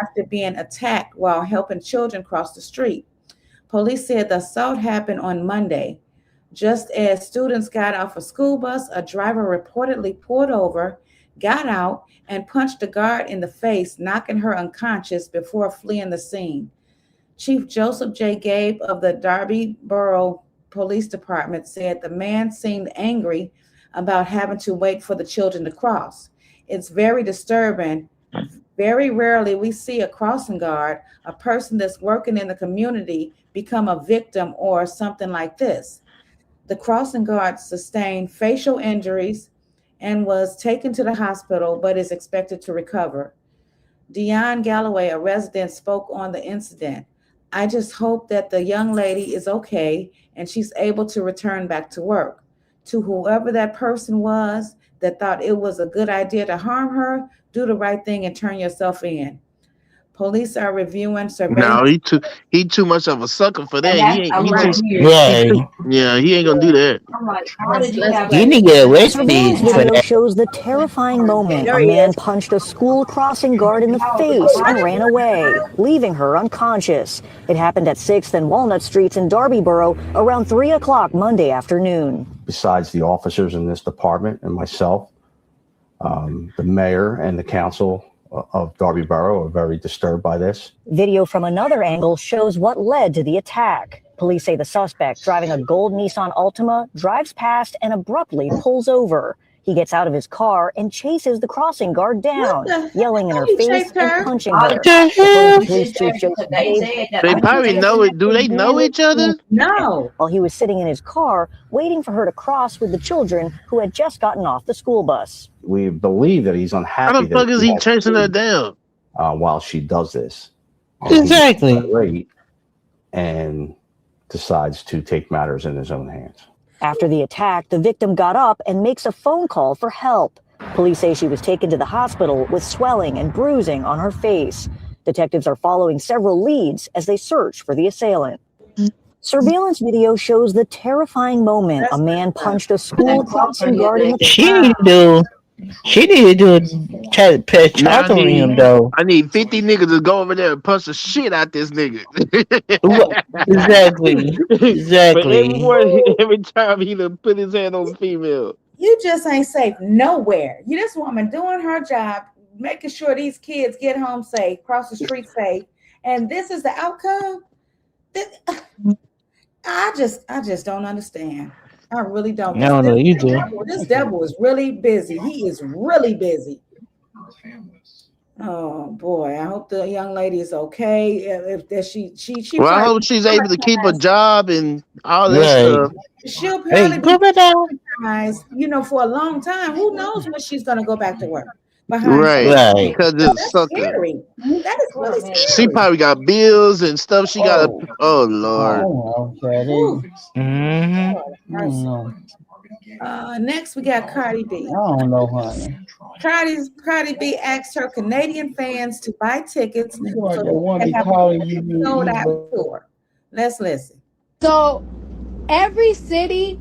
after being attacked while helping children cross the street. Police said the assault happened on Monday. Just as students got off a school bus, a driver reportedly pulled over, got out, and punched the guard in the face, knocking her unconscious before fleeing the scene. Chief Joseph J. Gabe of the Darby Borough Police Department said the man seemed angry about having to wait for the children to cross. It's very disturbing. Very rarely we see a crossing guard, a person that's working in the community, become a victim or something like this. The crossing guard sustained facial injuries and was taken to the hospital, but is expected to recover. Dion Galloway, a resident, spoke on the incident. I just hope that the young lady is okay and she's able to return back to work. To whoever that person was that thought it was a good idea to harm her, do the right thing and turn yourself in. Police are reviewing surveillance. No, he too much of a sucker for that. He ain't gonna do that. You need to get arrested for that. Shows the terrifying moment a man punched a school crossing guard in the face and ran away, leaving her unconscious. It happened at 6th and Walnut Streets in Darby Borough around 3 o'clock Monday afternoon. Besides the officers in this department and myself, The mayor and the council of Darby Borough are very disturbed by this. Video from another angle shows what led to the attack. Police say the suspect, driving a gold Nissan Altima, drives past and abruptly pulls over. He gets out of his car and chases the crossing guard down, yelling in her face and punching her. Police chief Joseph They probably know it. Do they know each other? No. While he was sitting in his car, waiting for her to cross with the children who had just gotten off the school bus. We believe that he's unhappy. How the fuck is he chasing her down? While she does this. Exactly. And decides to take matters in his own hands. After the attack, the victim got up and makes a phone call for help. Police say she was taken to the hospital with swelling and bruising on her face. Detectives are following several leads as they search for the assailant. Surveillance video shows the terrifying moment a man punched a school crossing guard in the face. She need to do a press on him, though. I need 50 niggas to go over there and punch the shit out this nigga. Exactly. Every time he done put his hand on the female. You just ain't safe nowhere. You this woman doing her job, making sure these kids get home safe, cross the street safe, and this is the outcome. I just don't understand. I really don't. No, you do. This devil is really busy. He is really busy. Oh boy, I hope the young lady is okay. If that she well, I hope she's able to keep a job and all that stuff. She'll probably be, you know, for a long time. Who knows when she's gonna go back to work? Right, because it's scary. That is really scary. She probably got bills and stuff. She got to. Oh Lord. Next we got Cardi B. I don't know, honey. Cardi B asked her Canadian fans to buy tickets so they have calling a sold out tour. Let's listen. So every city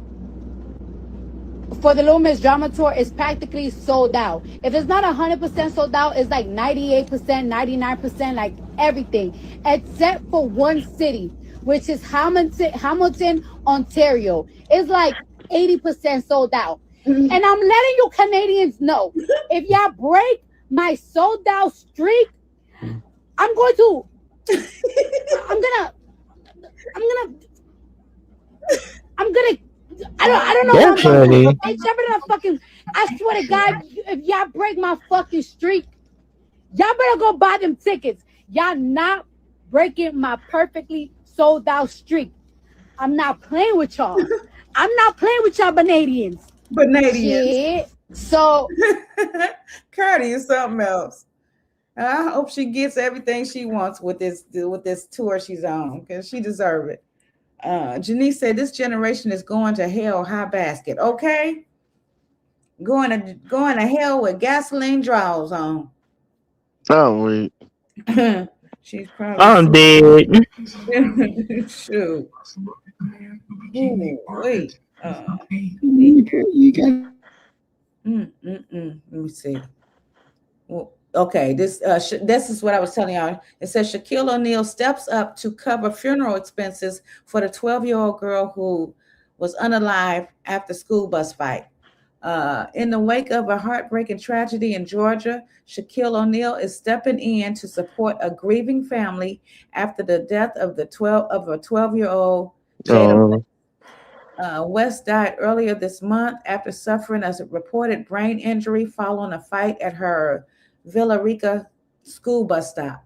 for the Little Miss Drama Tour is practically sold out. If it's not 100% sold out, it's like 98%, 99%, like everything, except for one city, which is Hamilton, Ontario. It's like 80% sold out. And I'm letting you Canadians know, if y'all break my sold out streak, I'm going to, I don't know. I swear to God, if y'all break my fucking streak, y'all better go buy them tickets. Y'all not breaking my perfectly sold out streak. I'm not playing with y'all. I'm not playing with y'all Banadians. Shit. So Cardi is something else. I hope she gets everything she wants with this tour she's on, because she deserves it. Janice said this generation is going to hell high basket. Okay, going to hell with gasoline draws on. Oh wait. She's probably. I'm dead. Shoot. Ooh, wait. Let me see. Well, okay, this is what I was telling y'all. It says Shaquille O'Neal steps up to cover funeral expenses for the 12-year-old girl who was unalive after school bus fight. In the wake of a heartbreaking tragedy in Georgia, Shaquille O'Neal is stepping in to support a grieving family after the death of a 12-year-old Jada West died earlier this month after suffering a reported brain injury following a fight at her Villa Rica school bus stop.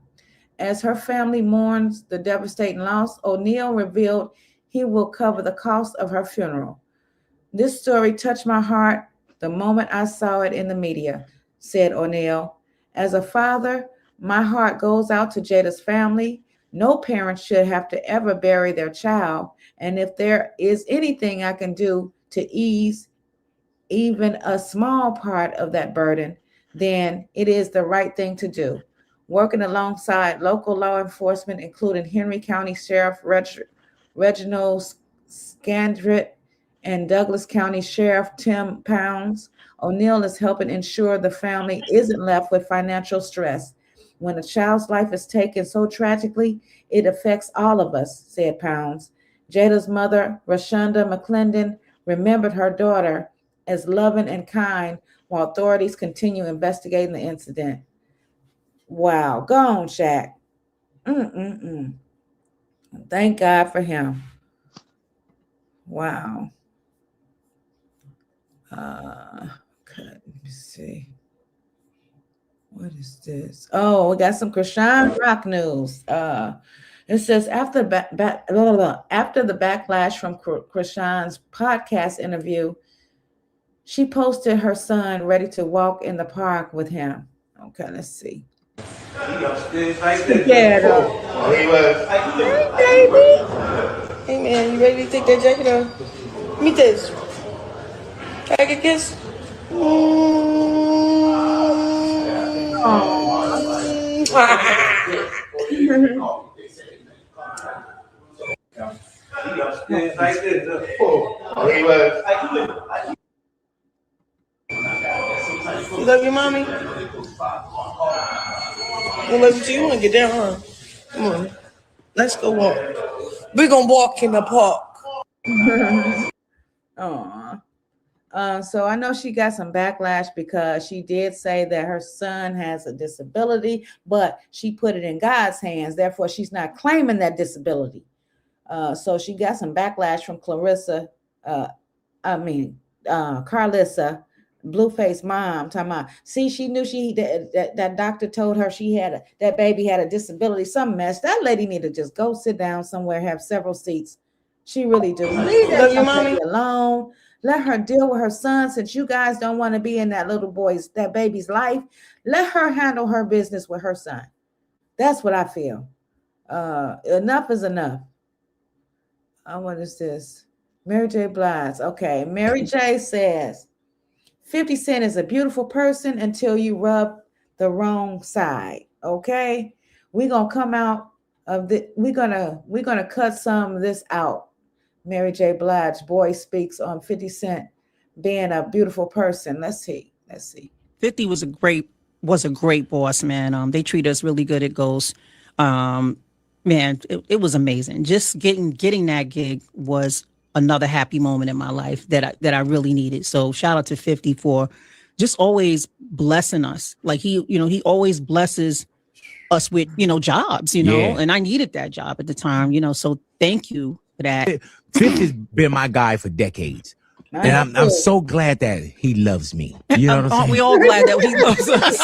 As her family mourns the devastating loss, O'Neal revealed he will cover the cost of her funeral. This story touched my heart the moment I saw it in the media, said O'Neal. As a father, my heart goes out to Jada's family. No parent should have to ever bury their child. And if there is anything I can do to ease even a small part of that burden, then it is the right thing to do. Working alongside local law enforcement, including Henry County Sheriff Reginald Scandrett and Douglas County Sheriff Tim Pounds, O'Neal is helping ensure the family isn't left with financial stress. When a child's life is taken so tragically, it affects all of us, said Pounds. Jada's mother, Rashonda McClendon, remembered her daughter as loving and kind while authorities continue investigating the incident. Wow. Go on, Shaq. Thank God for him. Wow. Okay, let me see. What is this? Oh, we got some Krishan Rock news. It says after the backlash from Krishan's podcast interview, she posted her son ready to walk in the park with him. Okay, let's see. Yeah, hey, baby. Hey man, you ready to take that jacket off? Give me this. Can I get this? You love your mommy? You love you too? You want to get down, huh? Come on. Let's go walk. We're going to walk in the park. So I know she got some backlash because she did say that her son has a disability, but she put it in God's hands. Therefore, she's not claiming that disability. So she got some backlash from Clarissa. Carissa, Blueface mom. Talking about, see, she knew that doctor told her that baby had a disability. Some mess. That lady need to just go sit down somewhere, have several seats. She really do. Leave that mommy alone. Let her deal with her son, since you guys don't want to be in that baby's life. Let her handle her business with her son. That's what I feel. Enough is enough. What is this? Mary J. Blige. Okay. Mary J. says 50 Cent is a beautiful person until you rub the wrong side. Okay. We're gonna come out of the we're gonna cut some of this out. Mary J. Blige, boy speaks on 50 Cent being a beautiful person. Let's see. 50 was a great boss, man. They treat us really good at Ghost. Man, it was amazing. Just getting that gig was another happy moment in my life that I really needed. So shout out to 50 for just always blessing us. Like he always blesses us with, jobs, and I needed that job at the time, so thank you for that. 50's been my guy for decades. And I'm so glad that he loves me. You know what I'm saying? Aren't we all glad that he loves us?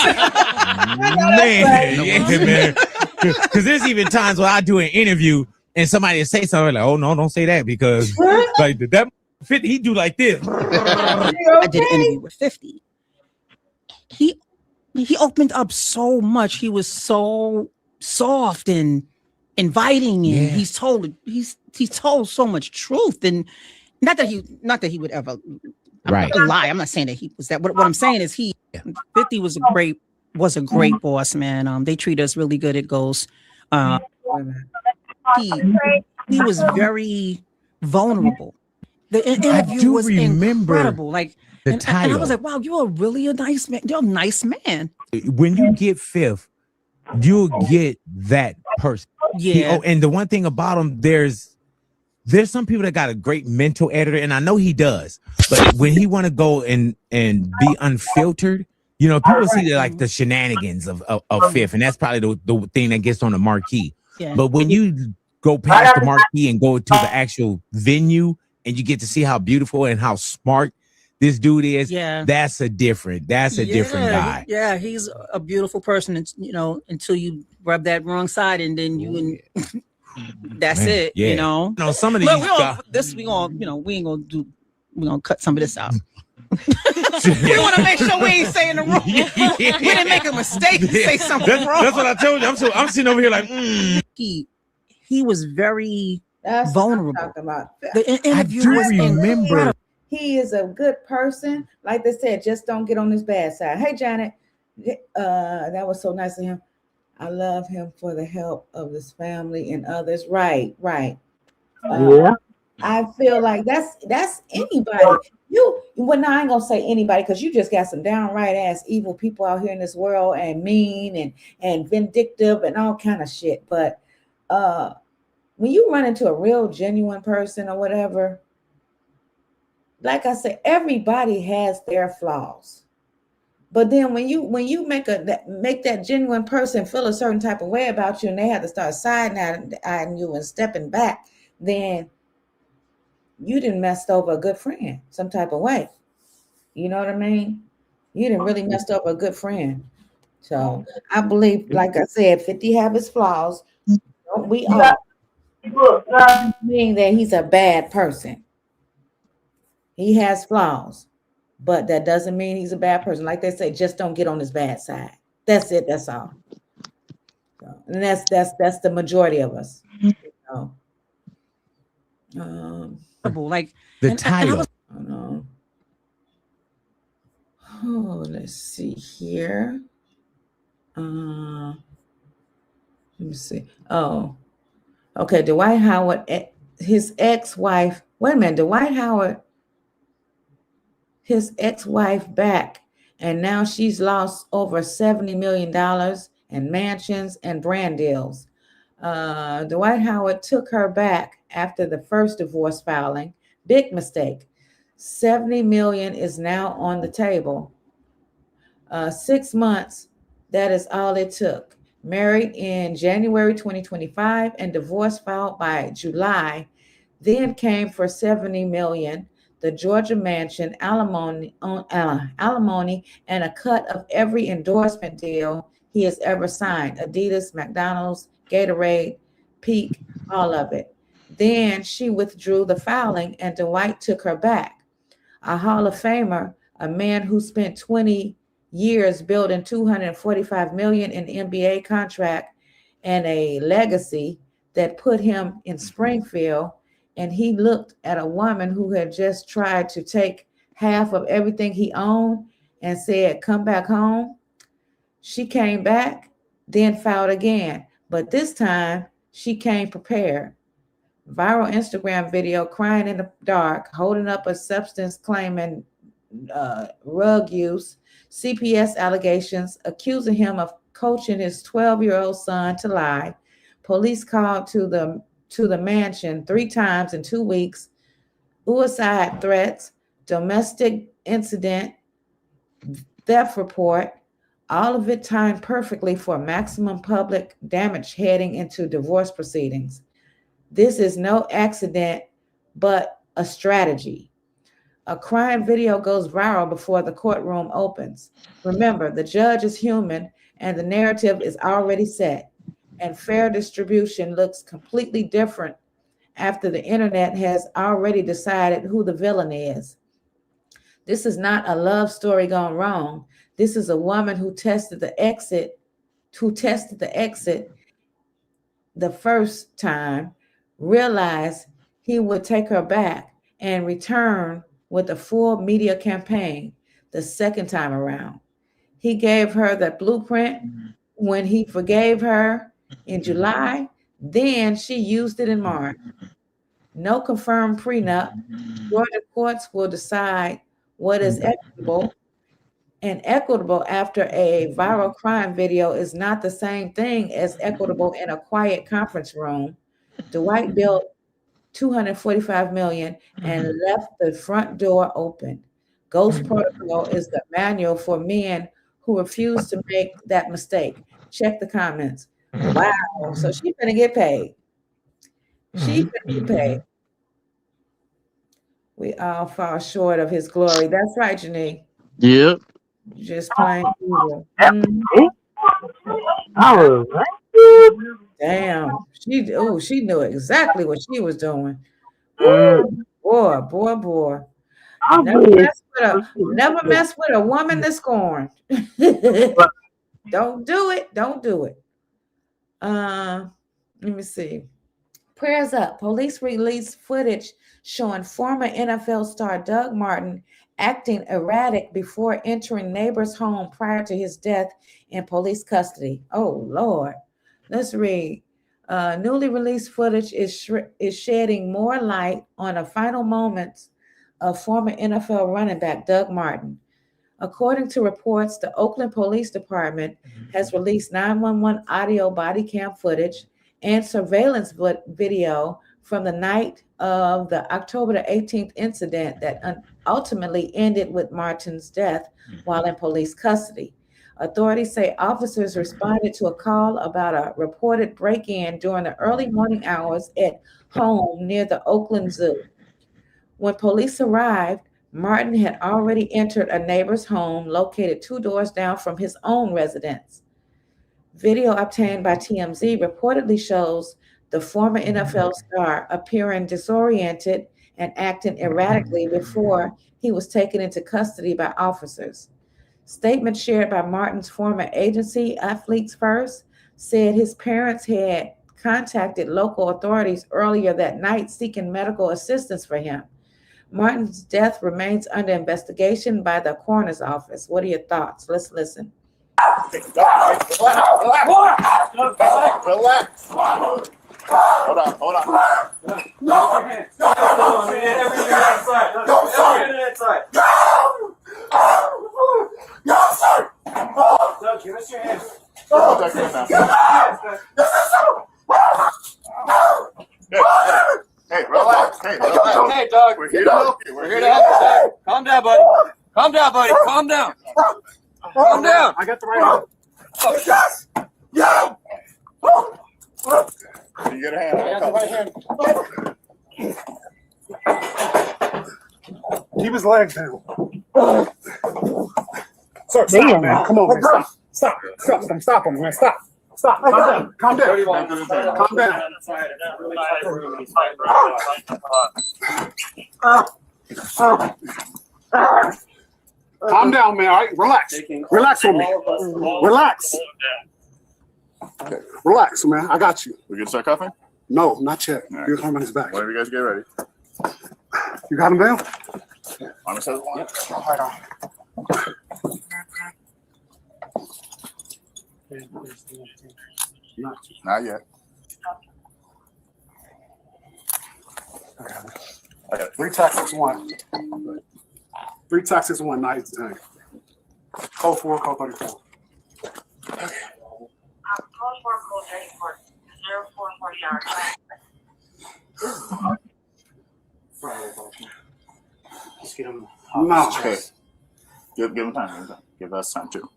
Man. Because there's even times when I do an interview and somebody say something like, "Oh no, don't say that," because like that 50, he do like this. I did an interview with 50. He opened up so much. He was so soft and inviting, and he's told so much truth, and not that he would ever lie. I'm not saying that he was that. What I'm saying is 50 was a great boss, man. They treat us really good at Ghost. He was very vulnerable. The interview was incredible. Like and I was like, wow, you're really a nice man. You're a nice man. When you get fifth, you'll get that person. Yeah. And the one thing about him, there's some people that got a great mental editor, and I know he does. But when he want to go and be unfiltered, people see the shenanigans of fifth, and that's probably the thing that gets on the marquee. Yeah. But when you go past the marquee and go to the actual venue, and you get to see how beautiful and how smart this dude is, that's a different guy. Yeah, he's a beautiful person, until you rub that wrong side, and then that's it. Yeah. Some of these we're gonna cut some of this out. We want to make sure we ain't saying the wrong. We didn't make a mistake to say something wrong. That's what I told you. I'm sitting over here like, He was very vulnerable. The I interview do was remember. He is a good person. Like they said, just don't get on his bad side. Hey, Janet, that was so nice of him. I love him for the help of his family and others. Right. I feel like that's anybody. Well, now I ain't gonna say anybody, because you just got some downright ass evil people out here in this world, and mean and vindictive and all kind of shit. But when you run into a real genuine person or whatever, like I said, everybody has their flaws. But then when you make that genuine person feel a certain type of way about you, and they have to start side-eyeing you and stepping back, then you didn't messed over a good friend some type of way. You know what I mean? You didn't really messed up a good friend. So I believe, like I said, 50 have his flaws. Don't we all? Doesn't mean that he's a bad person. He has flaws, but that doesn't mean he's a bad person. Like they say, just don't get on his bad side. That's it. That's all. So, and that's the majority of us. You know? Like the title. Oh, let's see here. Let me see. Oh, okay. Dwight Howard, his ex-wife. Wait a minute. Dwight Howard, his ex-wife back, and now she's lost over $70 million in mansions and brand deals. Dwight Howard took her back after the first divorce filing. Big mistake. $70 million is now on the table. 6 months, that is all it took. Married in January 2025 and divorce filed by July. Then came for $70 million, the Georgia mansion, alimony, and a cut of every endorsement deal he has ever signed. Adidas, McDonald's, Gatorade, Peak, all of it. Then she withdrew the filing and Dwight took her back. A Hall of Famer, a man who spent 20 years building $245 million in NBA contract and a legacy that put him in Springfield, and he looked at a woman who had just tried to take half of everything he owned and said, come back home. She came back, then filed again, but this time she came prepared. Viral Instagram video, crying in the dark, holding up a substance claiming rug use, CPS allegations, accusing him of coaching his 12-year-old son to lie. Police called to the mansion 3 times in 2 weeks. Suicide threats, domestic incident, theft report, all of it timed perfectly for maximum public damage heading into divorce proceedings. This is no accident, but a strategy. A crime video goes viral before the courtroom opens. Remember, the judge is human and the narrative is already set, and fair distribution looks completely different after the internet has already decided who the villain is. This is not a love story gone wrong. This is a woman who tested the exit the first time, realized he would take her back and return with a full media campaign the second time around. He gave her the blueprint when he forgave her in July, then she used it in March. No confirmed prenup. Georgia courts will decide what is equitable. And equitable after a viral crime video is not the same thing as equitable in a quiet conference room. Dwight built $245 million and left the front door open. Ghost Protocol is the manual for men who refuse to make that mistake. Check the comments. Wow. So she's going to get paid. She's going to get paid. We all fall short of his glory. That's right, Janine. Yep. Just plain evil. Damn. She knew exactly what she was doing. Boy. Never mess with a woman that's scorned. Don't do it. Let me see. Prayers up. Police released footage showing former NFL star Doug Martin acting erratic before entering neighbor's home prior to his death in police custody. Oh, Lord. Let's read. Newly released footage is shedding more light on the final moments of former NFL running back Doug Martin. According to reports, the Oakland Police Department has released 911 audio body cam footage and surveillance video from the night of the October the 18th incident that ultimately ended with Martin's death while in police custody. Authorities say officers responded to a call about a reported break-in during the early morning hours at home near the Oakland Zoo. When police arrived, Martin had already entered a neighbor's home located 2 doors down from his own residence. Video obtained by TMZ reportedly shows the former NFL star appearing disoriented and acting erratically before he was taken into custody by officers. Statements shared by Martin's former agency, Athletes First, said his parents had contacted local authorities earlier that night seeking medical assistance for him. Martin's death remains under investigation by the coroner's office. What are your thoughts? Let's listen. Relax. Hold on. Doug, give us your hands. Hey, relax. Hey, Doug. We're here to help you. Calm down, buddy. Calm down. Calm down. I got the right arm. Oh, yes. Yeah. You get a hand. I got the right hand. Keep his legs down. Sir, stop, man. Come on, man. Stop him, man. Stop. Calm down. Calm down, man. All right, relax on me. Relax, man. I got you. We can start cuffing? No, not yet. You're on his back. Whenever you guys get ready. You got him down? On the side. Yep. Right on. Not yet. I got 3 Texas 1. 3 Texas 1, 9 10. Code 4, code 34. Code 4, code 34. 0440 hours. Let's get him. No. Okay. Give him time. Give us time too.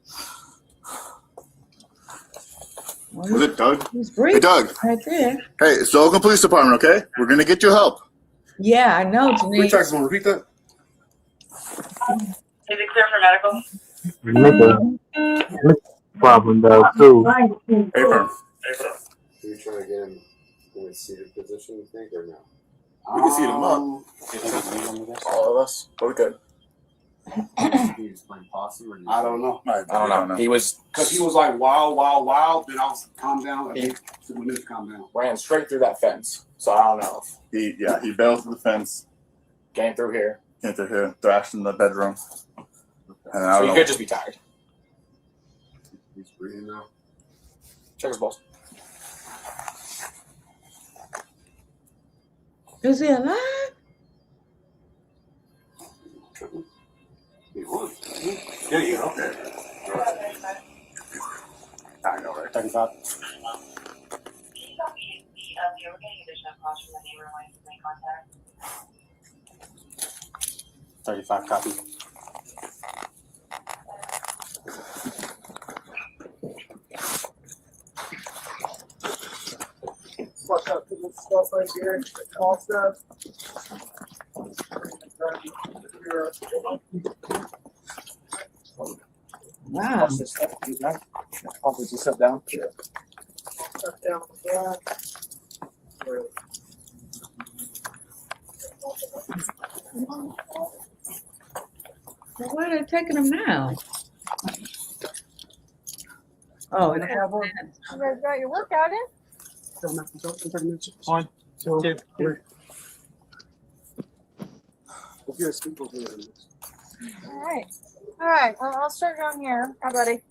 Was it Doug? Hey, Doug. Right there. Hey, it's the Oakland Police Department, okay? We're going to get you help. Yeah, I know, Janine. 3 Texas 1, repeat that. Is it clear for medical? Problem though too. Hey, firm. Are you trying to get him in a seated position, you think, or no? We can seat him up. All of us. But we could. I don't know. I don't know. He was like wild. Then I was calm down. He calm down. Ran straight through that fence. So I don't know. He bailed through the fence. Came through here. Thrashed in the bedroom. And so he could just be tired. He's breathing now. Check his balls. Is he alive? Yeah, you know. I know, right? 35. 35 copy. Fuck up to this stuff right here. All stuff. Wow. Just sit down. Where are they taking him now? Oh, in the cowboy. You guys got your workout in? 1, 2, 3. All right. Well, I'll start down here. Hi, buddy.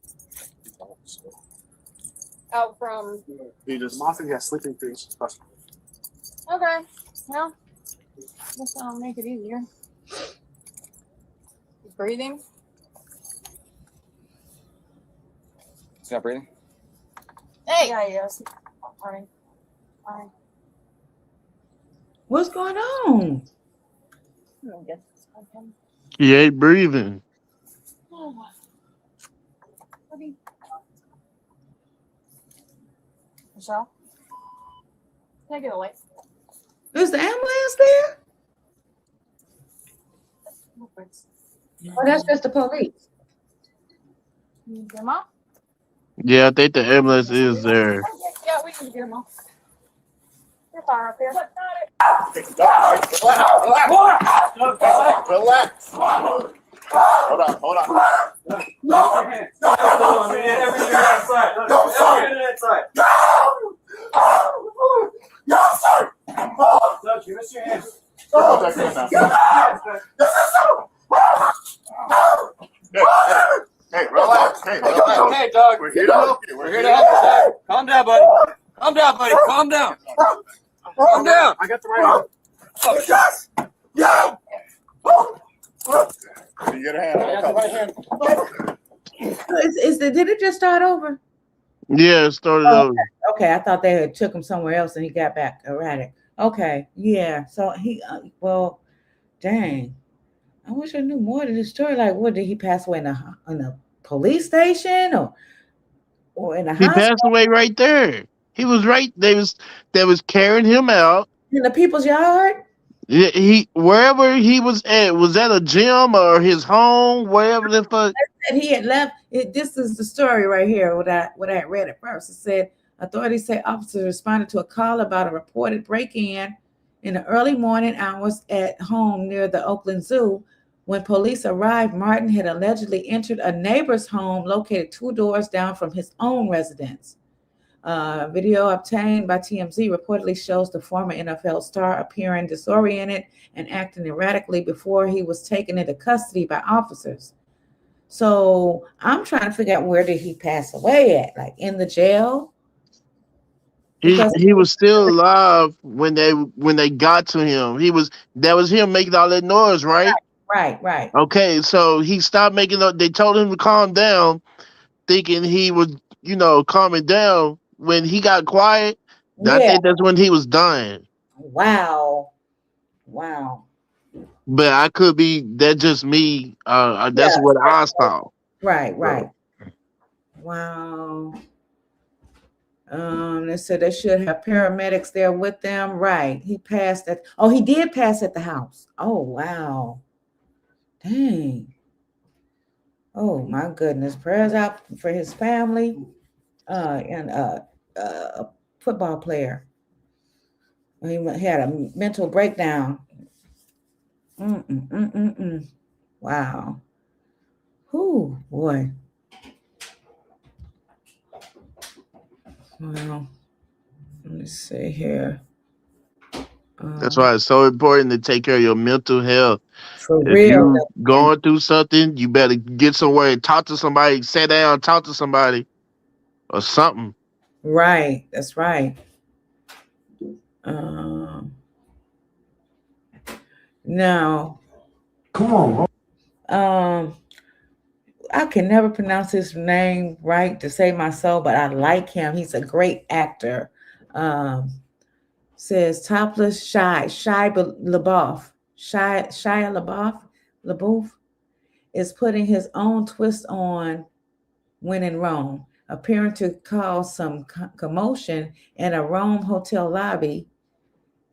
Out from. He just. Martha has sleeping pills. Okay. Well, guess I'll make it easier. Breathing. He's not breathing? Hey. Yeah, yes. All right. What's going on? He ain't breathing. Michelle, take it away. Is the ambulance there? Oh, that's just the police. Get him off? Yeah, I think the ambulance is there. Yeah, we can get him off. You're far up here. Relax. Hold on. Give us your hands. Hey, relax. Hey, dog. We're here to help you. We're here to help you. Calm down, buddy. Calm down, buddy. Calm down. Calm down. I got the right arm. Oh, yes. Yeah. You get a hand. I got the right hand. Did it just start over? Yeah, it started over. Okay, I thought they had took him somewhere else and he got back erratic. Okay, yeah. So he, well, dang. I wish I knew more to this story. Like, what did he pass away in a police station or in a He hospital? passed away right there. He was right. They was carrying him out In the people's yard? Yeah, wherever he was at a gym or his home, wherever the fuck. He had left. This is the story right here. What I had read at first. It said authorities say officers responded to a call about a reported break-in in the early morning hours at home near the Oakland Zoo. When police arrived, Martin had allegedly entered a neighbor's home located 2 doors down from his own residence. Video obtained by TMZ reportedly shows the former NFL star appearing disoriented and acting erratically before he was taken into custody by officers. So I'm trying to figure out, where did he pass away at? Like in the jail? He was still alive when they got to him. That was him making all that noise, right? Right. Okay, so he stopped making they told him to calm down, thinking he was, calming down. When he got quiet, I think that's when he was done. Wow. But I could be, that's just me. That's what I saw. Right. Wow. They said they should have paramedics there with them. Right. He passed at. Oh, he did pass at the house. Oh, wow. Dang. Oh my goodness. Prayers out for his family. And a football player. He had a mental breakdown. Wow. Whew, boy. Well, let me see here. That's why it's so important to take care of your mental health. For if real. you're going through something, you better get somewhere and talk to somebody, sit down, talk to somebody or something. Right. That's right. Now, come on, bro. I can never pronounce his name right to save my soul, but I like him. He's a great actor. Says topless Shia LaBeouf is putting his own twist on when in Rome, appearing to cause some commotion in a Rome hotel lobby.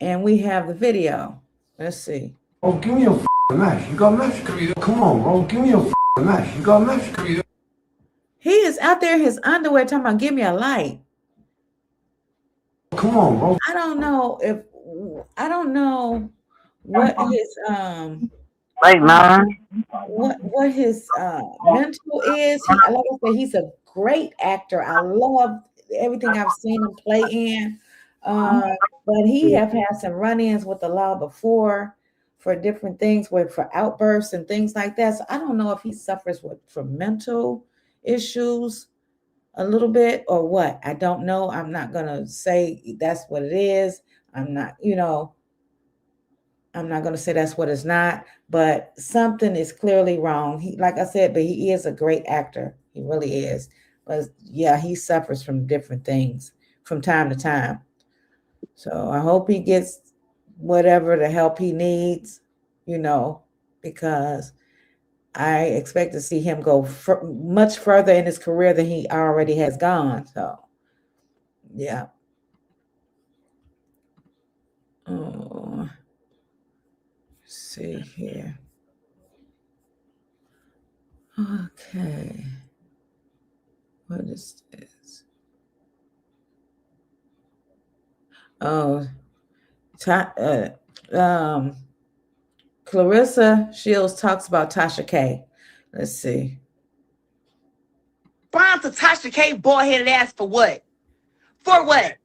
And we have the video. Let's see. Oh, give me your match. You got a match? Come on, bro. Give me your match. You got a match? He is out there in his underwear talking about, give me a light. Come on, bro. I don't know what his what his mental is. Like I said, he's a great actor. I love everything I've seen him play in. But he have had some run-ins with the law before for different things, for outbursts and things like that. So I don't know if he suffers from mental issues a little bit or what. I don't know. I'm not gonna say that's what it is. I'm not gonna say that's what it's not, but something is clearly wrong. He, like I said, but he is a great actor. He really is. But yeah, he suffers from different things from time to time. So I hope he gets whatever the help he needs, because I expect to see him go much further in his career than he already has gone. So, yeah. Oh, let's see here. Okay. What is this? Oh, Clarissa Shields talks about Tasha K. Let's see. Bombs to Tasha K, boy-headed ass for what? For what?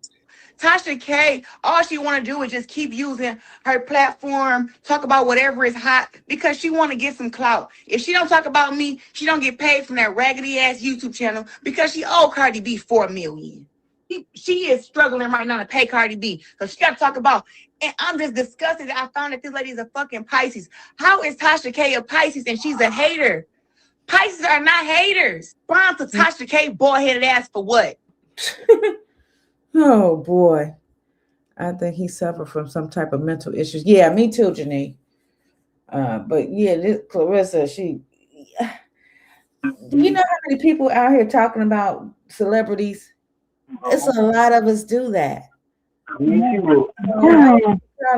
Tasha K, all she want to do is just keep using her platform, talk about whatever is hot, because she want to get some clout. If she don't talk about me, she don't get paid from that raggedy-ass YouTube channel because she owe Cardi B $4 million. She is struggling right now to pay Cardi B, so she got to talk about, and I'm just disgusted that I found that this lady is a fucking Pisces. How is Tasha K a Pisces and she's a hater? Pisces are not haters. Bomb to Tasha K, boy-headed ass for what? Oh, boy. I think he suffered from some type of mental issues. Yeah, me too, Janine. But yeah, this Clarissa, do you know how many people out here talking about celebrities? It's a lot of us do that. On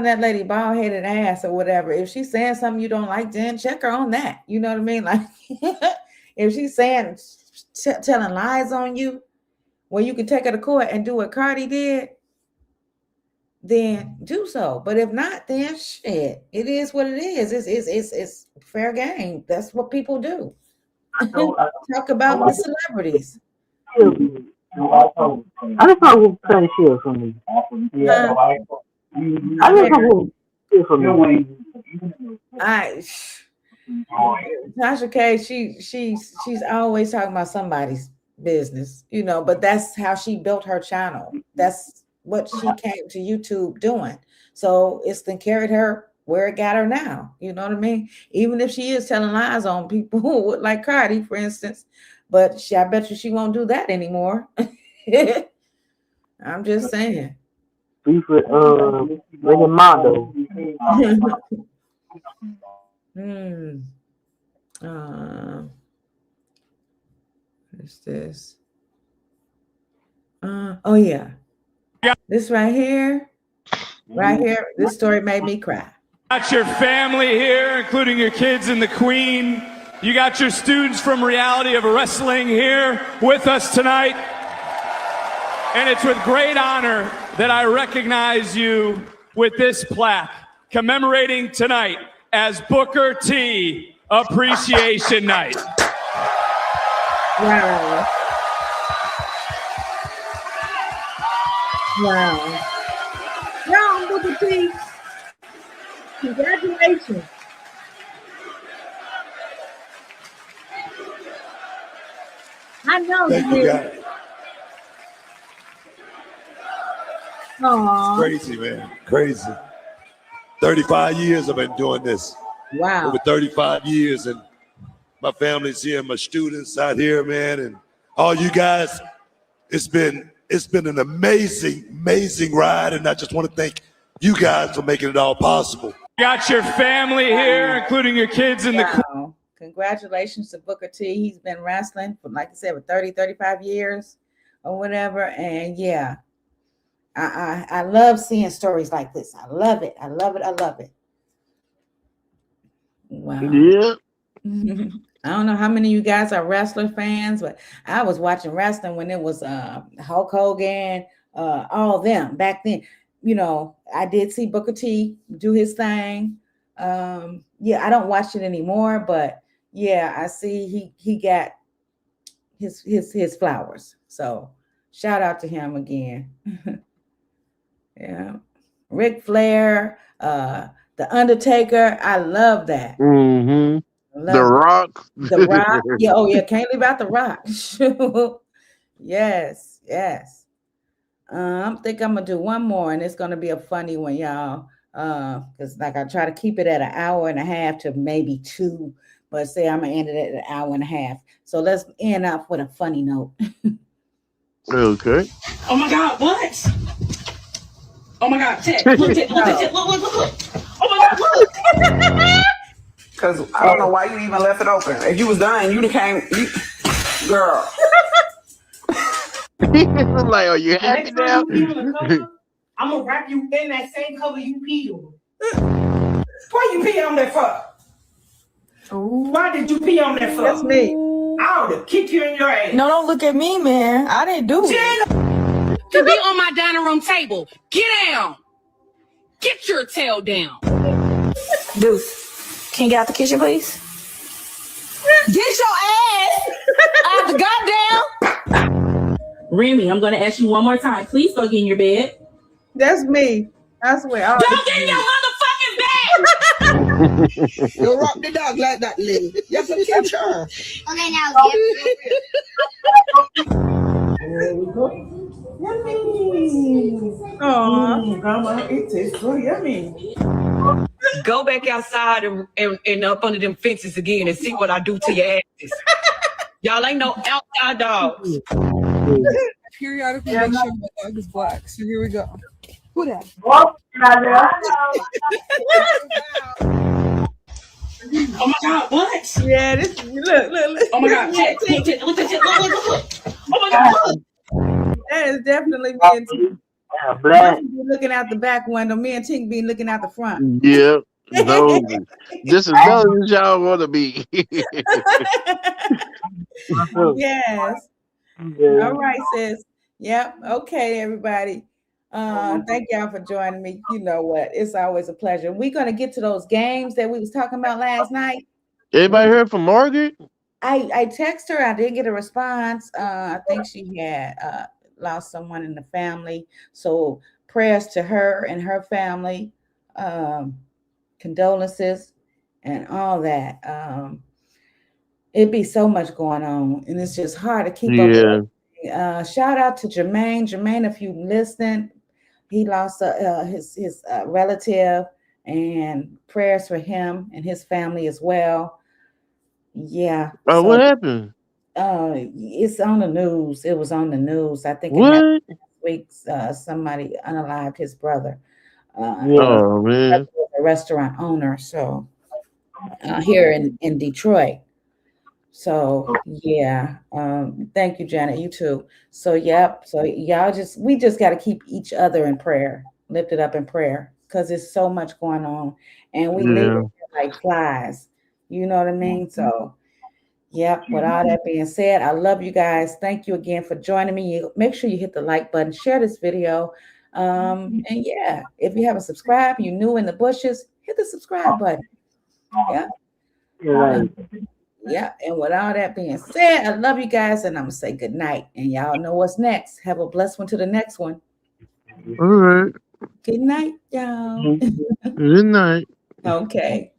that lady bald-headed ass or whatever. If she's saying something you don't like, then check her on that. You know what I mean? Like, if she's saying telling lies on you, well, you can take her to court and do what Cardi did, then do so. But if not, then shit, it is what it is. It's fair game. That's what people do. Talk about the celebrities. I just thought we couldn't share from me. I just thought we share from me. Tasha K, she's always talking about somebody's business, but that's how she built her channel. That's what she came to YouTube doing. So it's then carried her where it got her now. You know what I mean? Even if she is telling lies on people like Cardi, for instance, but I bet you she won't do that anymore. I'm just saying. Beef with Mondo. What is this? Oh yeah. This right here. This story made me cry. Got your family here, including your kids and the Queen. You got your students from Reality of Wrestling here with us tonight. And it's with great honor that I recognize you with this plaque commemorating tonight as Booker T Appreciation Night. Wow. Wow. Wow, Booker T. Congratulations. I know Thank you, guys. Aww. It's crazy, man. Crazy. 35 years I've been doing this. Wow. Over 35 years, and my family's here, my students out here, man, and all you guys. It's been an amazing ride, and I just want to thank you guys for making it all possible. Got your family here, including your kids and the Queen. Congratulations to Booker T. He's been wrestling for, like I said, for 35 years or whatever. And yeah, I love seeing stories like this. I love it. Wow. Yeah. I don't know how many of you guys are wrestler fans, but I was watching wrestling when it was Hulk Hogan, all of them back then. I did see Booker T do his thing. Yeah, I don't watch it anymore, but yeah, I see he got his flowers. So shout out to him again. Yeah. Ric Flair, The Undertaker. I love that. Mm-hmm. The Rock. The Rock. Yeah, oh yeah, can't leave out The Rock. Yes. I think I'm gonna do one more, and it's gonna be a funny one, y'all. Because like I try to keep it at an hour and a half to maybe 2, but say I'm gonna end it at an hour and a half. So let's end up with a funny note. Okay. Oh my God, what? Oh my God, check. Look. Oh my God, look. Cause I don't know why you even left it open. If you was done, you'd have came. Girl. I'm like, are you happy now? I'm gonna wrap you in that same cover you peed on. Why you pee on that for? Why did you pee on that for? That's me. I would have kicked you in your ass. No, don't look at me, man. I didn't do it. To be on my dining room table. Get down. Get your tail down. Deuce, can you get out the kitchen, please? Get your ass out the goddamn. Remy, I'm gonna ask you one more time. Please go get in your bed. That's me. I swear. Don't get in your motherfucking bed. Don't rock the dog like that, Lily. You have to catch her. Okay, now There we go. Yummy. Oh, grandma, it tastes so yummy. Go back outside and up under them fences again and see what I do to your asses. Y'all ain't no outside dogs. Periodically make sure my dog is black. So here we go. Who that? Oh my God, what? Yeah, this look. Oh my God, check. Look. Oh my God, look. That is definitely me and Tink. Black. Be looking out the back window. Me and Tink be looking out the front. Yep. Those just as well as y'all want to be. Yes. All right, sis. Yep. Okay, everybody. Thank y'all for joining me. You know what? It's always a pleasure. We're gonna get to those games that we was talking about last night. Everybody heard from Margaret? I text her. I didn't get a response. I think she had lost someone in the family. So prayers to her and her family. Condolences and all that. It'd be so much going on, and it's just hard to keep up with. Shout out to Jermaine. Jermaine, if you listen, he lost his relative, and prayers for him and his family as well. Yeah. What happened? It's on the news. It was on the news. I think What? it happened last week. Somebody unalived his brother. Oh man. A restaurant owner. So here in Detroit. So yeah, thank you, Janet. You too. So yep. So we just got to keep each other in prayer, lifted up in prayer, because there's so much going on, and we live like flies. You know what I mean? So yep. With all that being said, I love you guys. Thank you again for joining me. Make sure you hit the like button, share this video, and yeah, if you haven't subscribed, you're new in the bushes, hit the subscribe button. Yeah. Yeah, and with all that being said, I love you guys, and I'm gonna say good night. And y'all know what's next. Have a blessed one to the next one. All right. Good night, y'all. Good night. Okay.